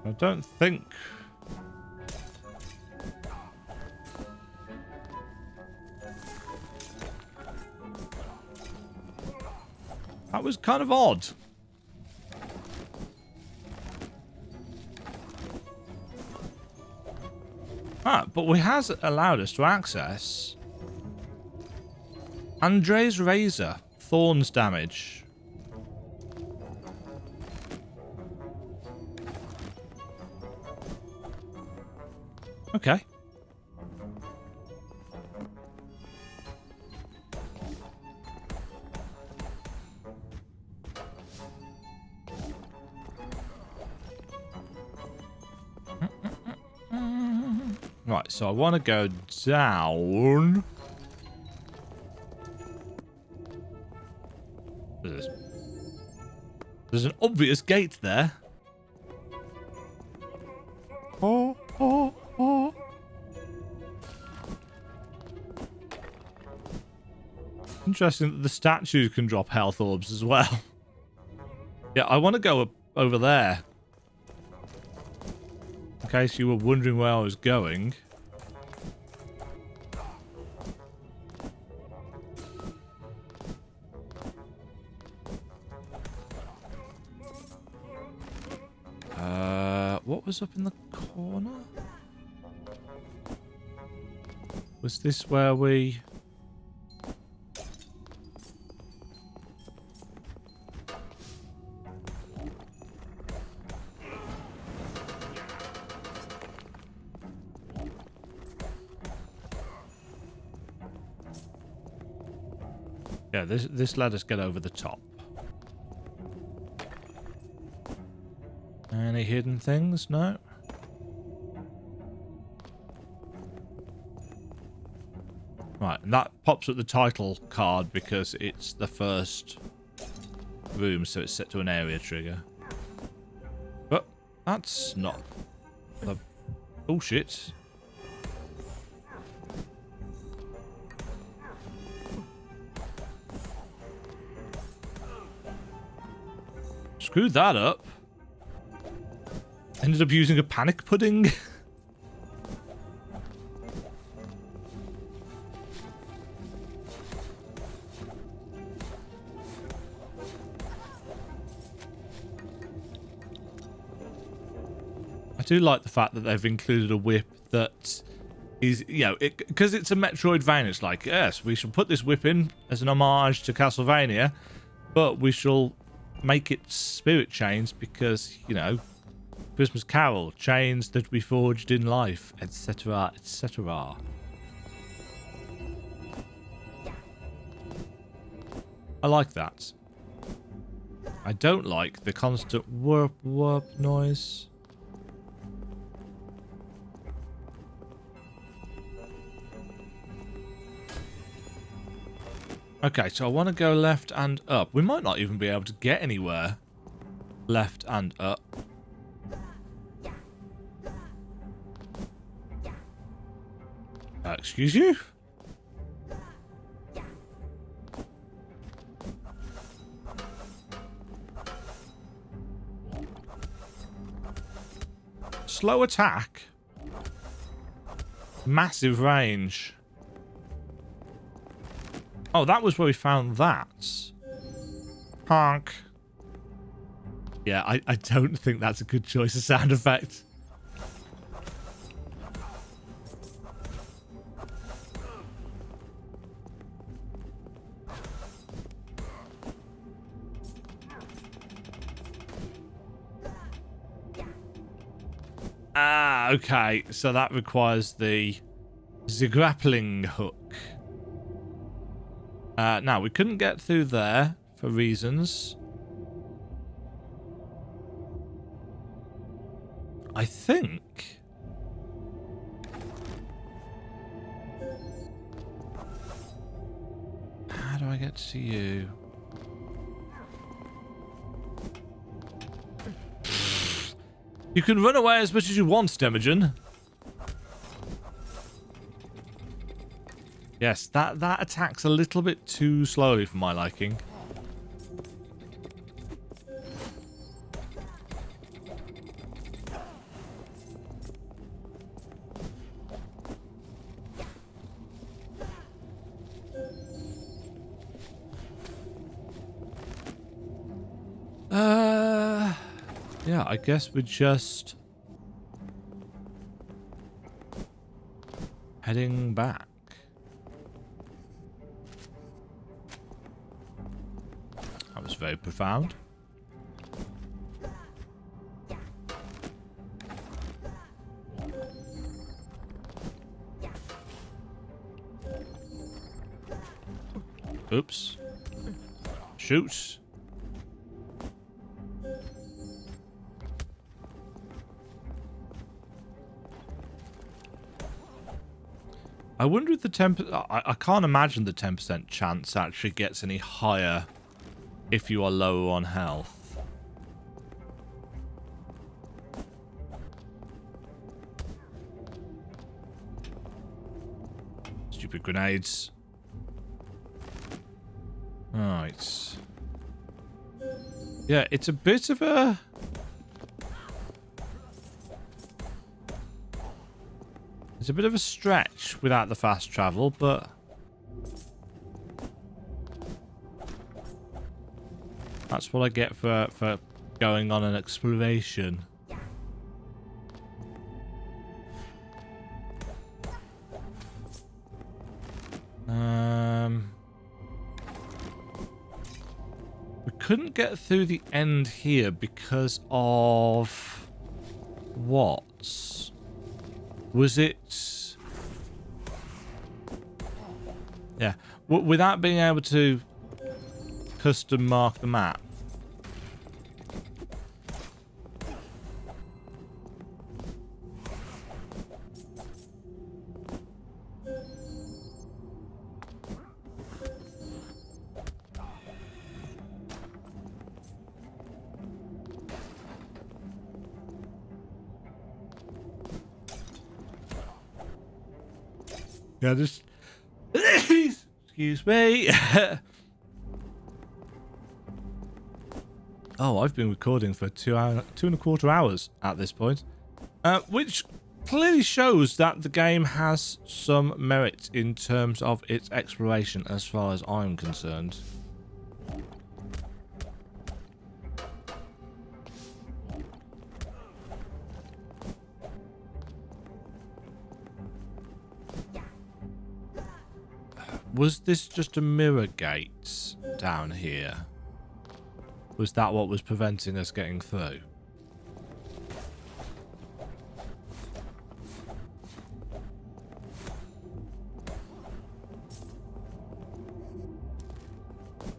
I don't think... That was kind of odd. Ah, but it has allowed us to access Andre's Razor, Thorns damage. Okay. Right, so I want to go down. There's an obvious gate there. Oh, oh, oh. Interesting that the statues can drop health orbs as well. Yeah, I want to go up over there. In case you were wondering where I was going. What was up in the corner? Was this where we... Yeah, this let us get over the top. Any hidden things? No. Right, and that pops up the title card because it's the first room, so it's set to an area trigger. But that's not the bullshit. Screwed that up. Ended up using a panic pudding. I do like the fact that they've included a whip that is, you know, because it's a metroidvania. It's like, yes, we shall put this whip in as an homage to Castlevania, but we shall make it spirit chains because, you know, Christmas Carol, chains that we forged in life, etc., etc. I like that. I don't like the constant warp noise. Okay, so I want to go left and up. We might not even be able to get anywhere left and up. Excuse you? Slow attack. Massive range. Oh, that was where we found that. Honk. Yeah, I don't think that's a good choice of sound effect. Ah, okay. So that requires the grappling hook. Now, we couldn't get through there for reasons. I think... How do I get to you? You can run away as much as you want, Demajen. Yes, that attacks a little bit too slowly for my liking. Yeah, I guess we're just heading back. That was very profound. Oops. Shoot. I wonder if the 10%... I can't imagine the 10% chance actually gets any higher if you are lower on health. Stupid grenades. Right. Yeah, it's a bit of a... It's a bit of a stretch without the fast travel, but... That's what I get for going on an exploration. We couldn't get through the end here because of... What? Was it... Yeah. Without being able to custom mark the map. Yeah, just excuse me. Oh, I've been recording for 2.25 hours at this point, which clearly shows that the game has some merit in terms of its exploration, as far as I'm concerned. Was this just a mirror gate down here? Was that what was preventing us getting through?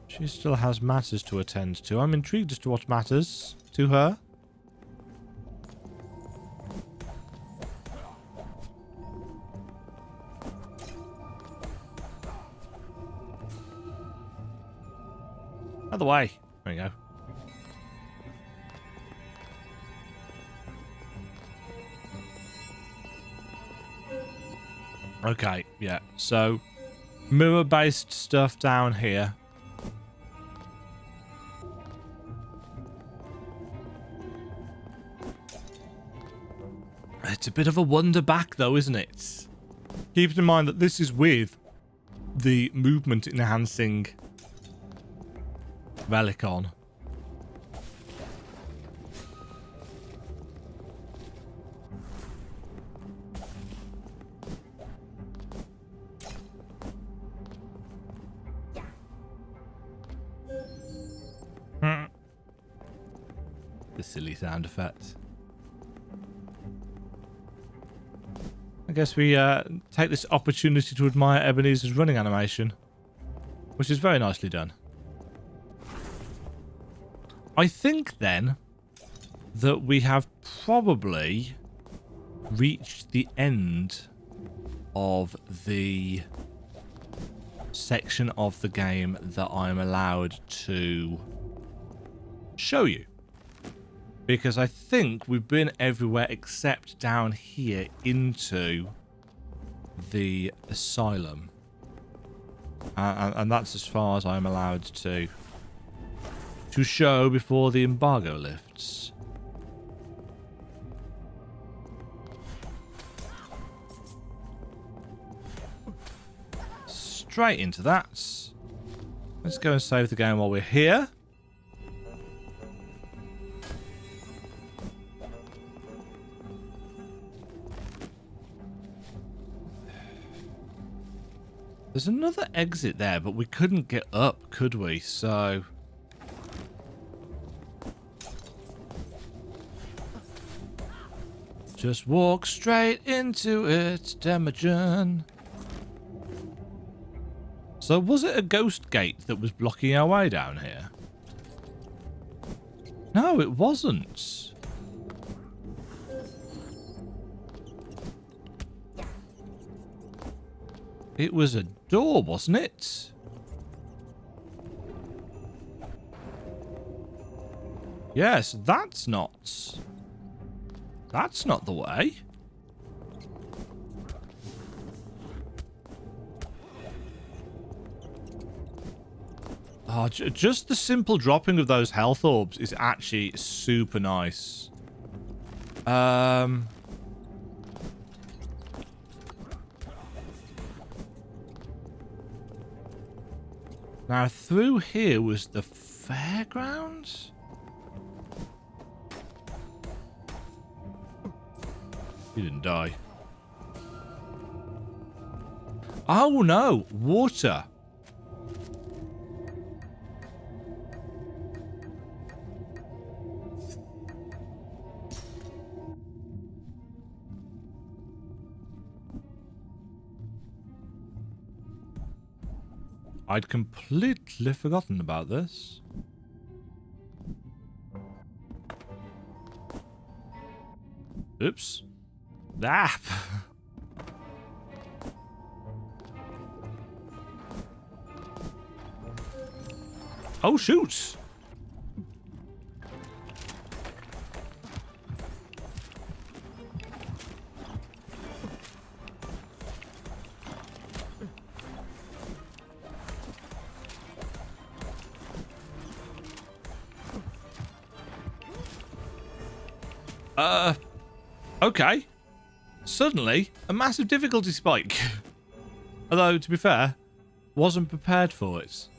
She still has matters to attend to. I'm intrigued as to what matters to her. Other way. There we go. Okay, yeah. So, mirror-based stuff down here. It's a bit of a wonder back, though, isn't it? Keep in mind that this is with the movement-enhancing relic on. The silly sound effect. I guess we take this opportunity to admire Ebenezer's running animation, which is very nicely done. I think then that we have probably reached the end of the section of the game that I'm allowed to show you. Because I think we've been everywhere except down here into the Asylum. And that's as far as I'm allowed to show before the embargo lifts. Straight into that. Let's go and save the game while we're here. There's another exit there, but we couldn't get up, could we? So just walk straight into it, Demajen. So was it a ghost gate that was blocking our way down here? No, it wasn't. It was a door, wasn't it? Yes, that's not the way. Oh, just the simple dropping of those health orbs is actually super nice. Now, through here was the fairgrounds? You didn't die. Oh, no. Water. I'd completely forgotten about this. Oops. Ah. Oh, shoot. Okay. Suddenly, a massive difficulty spike. Although, to be fair, wasn't prepared for it.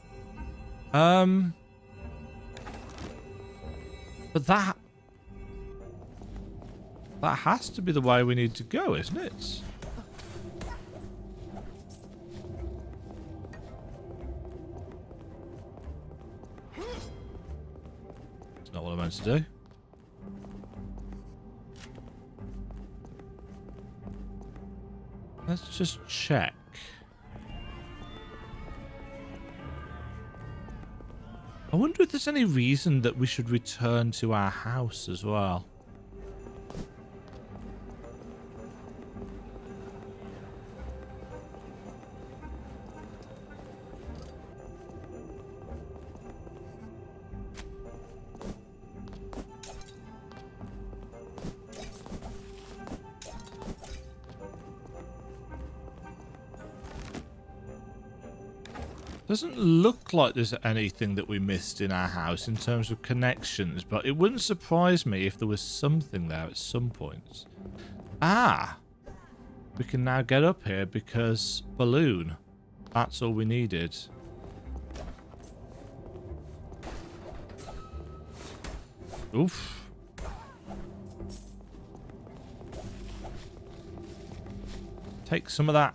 But that has to be the way we need to go, isn't it? It's not what I meant to do. Let's just check. I wonder if there's any reason that we should return to our house as well. Doesn't look like there's anything that we missed in our house in terms of connections, but it wouldn't surprise me if there was something there at some point. Ah! We can now get up here because balloon. That's all we needed. Oof. Take some of that.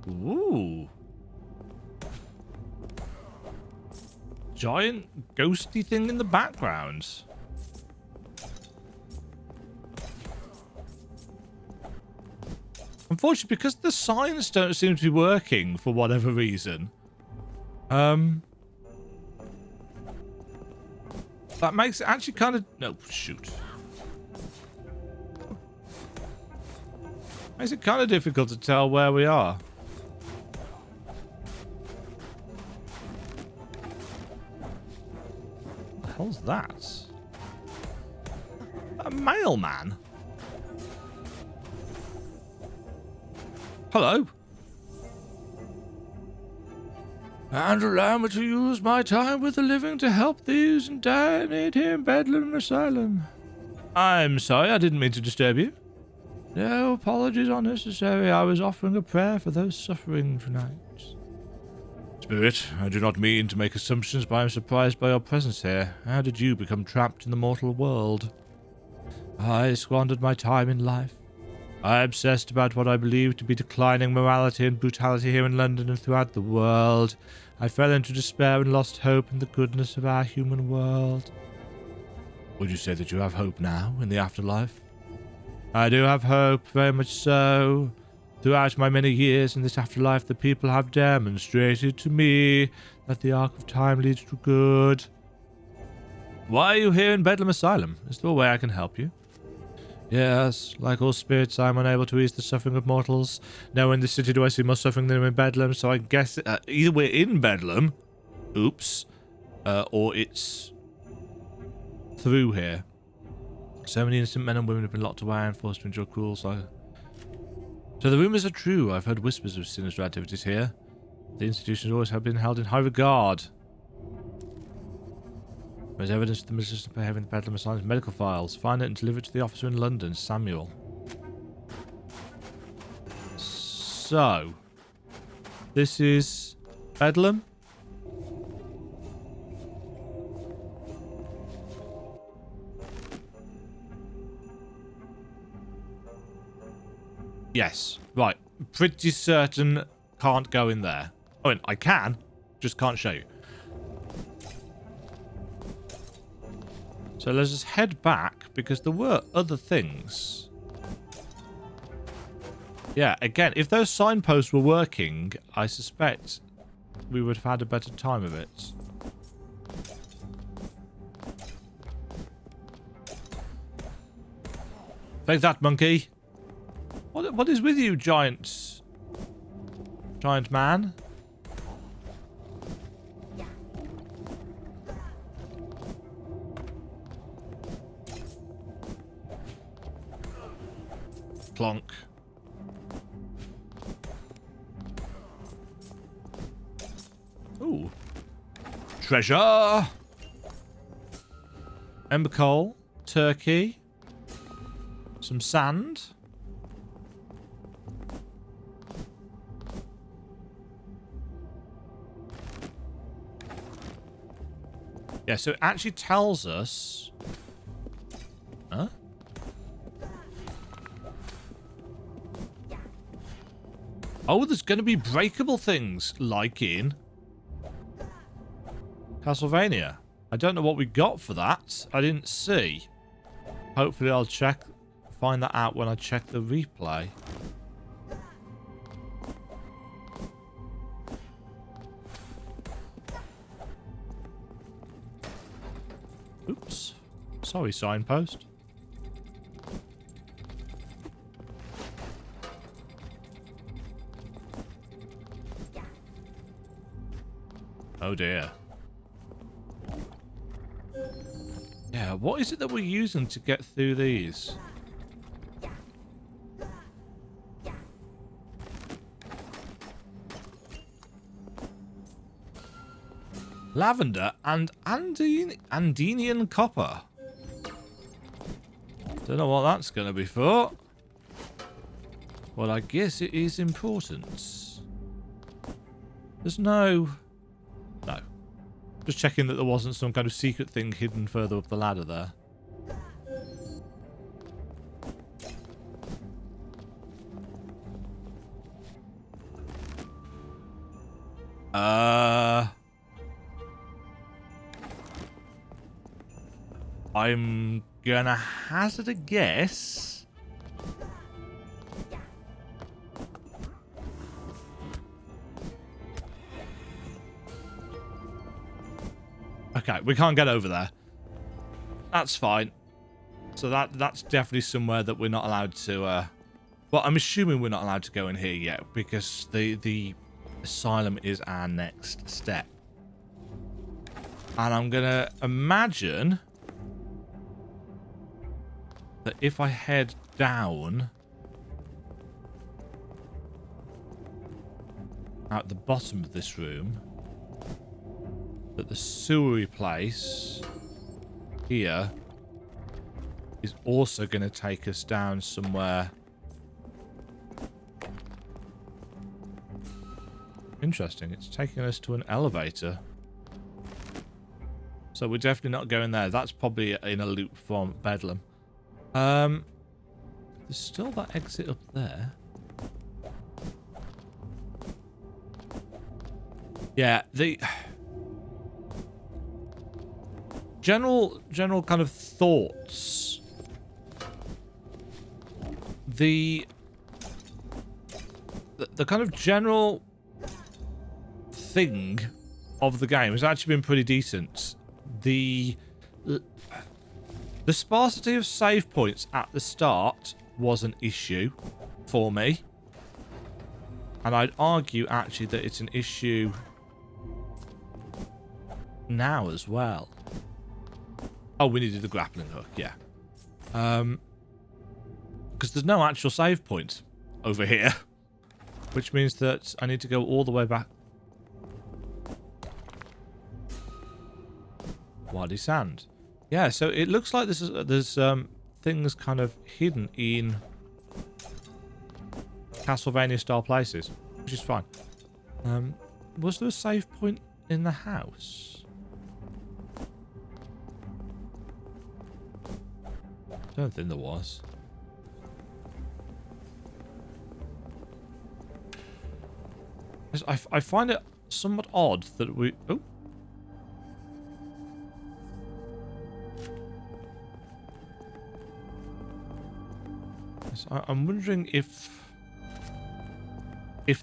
Ooh. Giant ghosty thing in the background. Unfortunately, because the signs don't seem to be working for whatever reason, that makes it actually kind of... No, shoot. Makes it kind of difficult to tell where we are. What the hell's that? A mailman? Hello. And allow me to use my time with the living to help these in dire need here in Bedlam Asylum. I'm sorry, I didn't mean to disturb you. No apologies are necessary. I was offering a prayer for those suffering tonight. Spirit, I do not mean to make assumptions, but I am surprised by your presence here. How did you become trapped in the mortal world? I squandered my time in life. I obsessed about what I believed to be declining morality and brutality here in London and throughout the world. I fell into despair and lost hope in the goodness of our human world. Would you say that you have hope now in the afterlife? I do have hope, very much so. Throughout my many years in this afterlife, the people have demonstrated to me that the arc of time leads to good. Why are you here in Bedlam Asylum? Is there a way I can help you? Yes, like all spirits, I am unable to ease the suffering of mortals. Now in this city do I see more suffering than in Bedlam, so I guess either we're in Bedlam, oops, or it's through here. So many innocent men and women have been locked away and forced to endure cruel so the rumours are true. I've heard whispers of sinister activities here. The institutions always have been held in high regard. There's evidence of the malicious behaviour in the Bedlam Asylum's medical files. Find it and deliver it to the officer in London, Samuel. So, This is Bedlam. Yes, right. Pretty certain can't go in there. I mean, I can, just can't show you. So let's just head back, because there were other things. Yeah, again, if those signposts were working, I suspect we would have had a better time of it. Take that, monkey. What is with you, giant man? Clonk. Ooh. Treasure. Ember coal. Turkey. Some sand. Yeah, so it actually tells us... Huh? Oh, there's going to be breakable things, like in Castlevania. I don't know what we got for that. I didn't see. Hopefully I'll find that out when I check the replay. Oops. Sorry, signpost. Oh dear. Yeah, what is it that we're using to get through these? Lavender and Andinian copper. Don't know what that's going to be for. Well, I guess it is important. There's no... No. Just checking that there wasn't some kind of secret thing hidden further up the ladder there. I'm gonna hazard a guess. Okay, we can't get over there. That's fine. So that's definitely somewhere that we're not allowed to... well, I'm assuming we're not allowed to go in here yet, because the asylum is our next step. And I'm going to imagine that if I head down at the bottom of this room, that the sewery place here is also going to take us down somewhere. Interesting. It's taking us to an elevator. So we're definitely not going there. That's probably in a loop from Bedlam. There's still that exit up there. Yeah, the general kind of thoughts. The kind of general thing of the game has actually been pretty decent. The sparsity of save points at the start was an issue for me. And I'd argue actually that it's an issue now as well. Oh, we needed the grappling hook, yeah. Because there's no actual save point over here. Which means that I need to go all the way back. Wadi Sand. Yeah, so it looks like there's things kind of hidden in Castlevania style places, which is fine. Was there a save point in the house? I don't think there was. I find it somewhat odd that we... Oh. Yes, I'm wondering if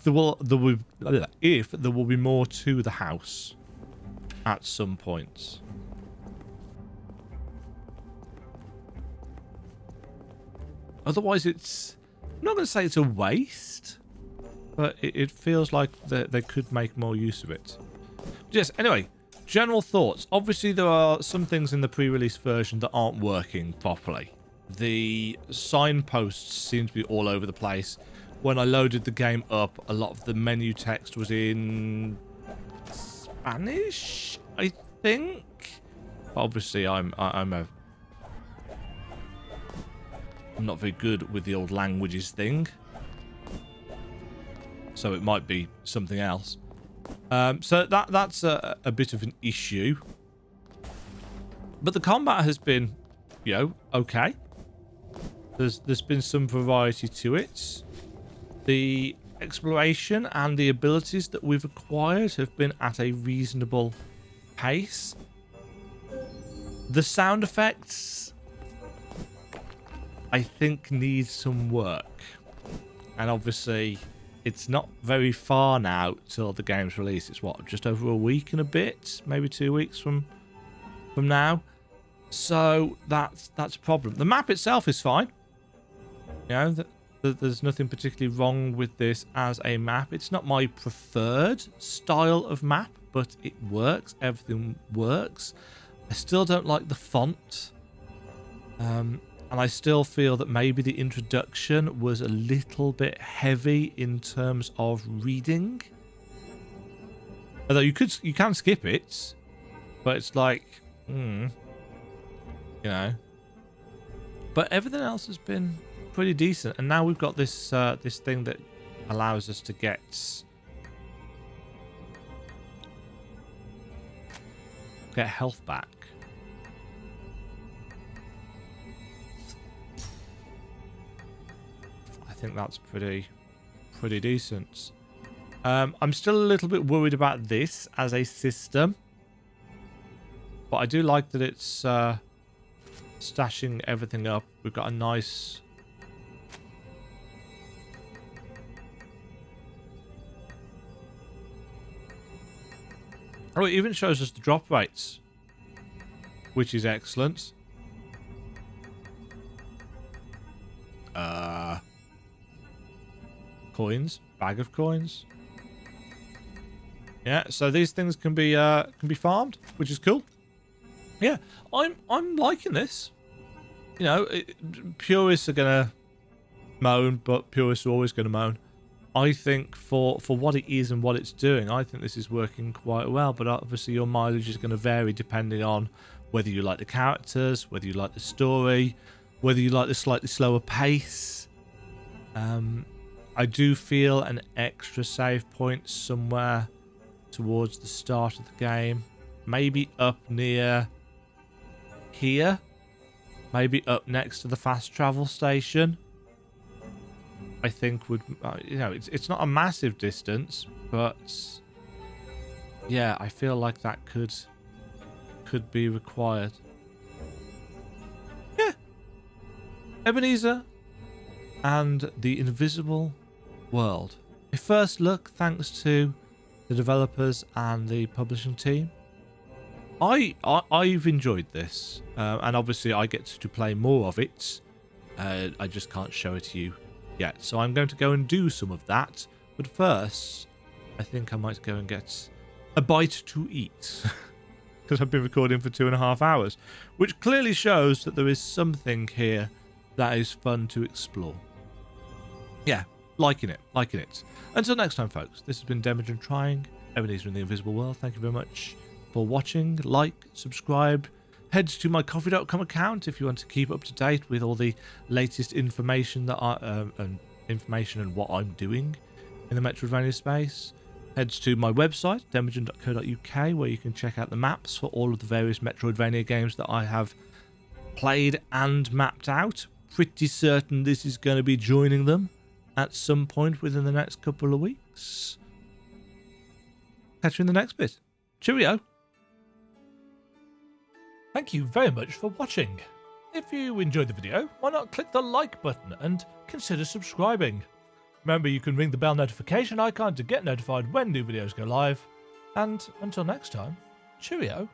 there will be more to the house at some point. Otherwise, it's... I'm not going to say it's a waste, but it feels like they could make more use of it. Yes, anyway, general thoughts. Obviously, there are some things in the pre-release version that aren't working properly. The signposts seem to be all over the place. When I loaded the game up, a lot of the menu text was in Spanish, I think. Obviously, I'm not very good with the old languages thing, so it might be something else. So that's a bit of an issue. But the combat has been, okay. There's been some variety to it. The exploration and the abilities that we've acquired have been at a reasonable pace. The sound effects, I think, need some work. And obviously, it's not very far now till the game's release. It's what, just over a week and a bit, maybe 2 weeks from now. So that's a problem. The map itself is fine. There's nothing particularly wrong with this as a map. It's not my preferred style of map, but it works. Everything works. I still don't like the font. And I still feel that maybe the introduction was a little bit heavy in terms of reading. Although you can skip it, but it's like, But everything else has been pretty decent, and now we've got this this thing that allows us to get health back. I think that's pretty decent. I'm still a little bit worried about this as a system, but I do like that it's stashing everything up. We've got a nice... Oh, it even shows us the drop rates, which is excellent. Coins, bag of coins. Yeah, so these things can be farmed, which is cool. Yeah, I'm liking this. Purists are gonna moan, but purists are always gonna moan. I think for what it is and what it's doing, I think this is working quite well. But obviously your mileage is going to vary depending on whether you like the characters, whether you like the story, whether you like the slightly slower pace. I do feel an extra save point somewhere towards the start of the game. Maybe up near here. Maybe up next to the fast travel station. I think would, it's not a massive distance, but yeah, I feel like that could be required. Yeah. Ebenezer and the Invisible World. A first look thanks to the developers and the publishing team. I've enjoyed this, and obviously I get to play more of it. I just can't show it to you yet, so I'm going to go and do some of that. But first, I think I might go and get a bite to eat, because I've been recording for 2.5 hours, which clearly shows that there is something here that is fun to explore. Yeah, liking it. Until next time, folks, this has been Demajen trying Ebenezer in the Invisible World. Thank you very much for watching. Like, subscribe, head to my coffee.com account if you want to keep up to date with all the latest information that information and what I'm doing in the metroidvania space. heads to my website, demajen.co.uk, where you can check out the maps for all of the various Metroidvania games that I have played and mapped out. Pretty certain this is going to be joining them at some point within the next couple of weeks. Catch you in the next bit. Cheerio. Thank you very much for watching. If you enjoyed the video, why not click the like button and consider subscribing. Remember, you can ring the bell notification icon to get notified when new videos go live. And until next time, cheerio.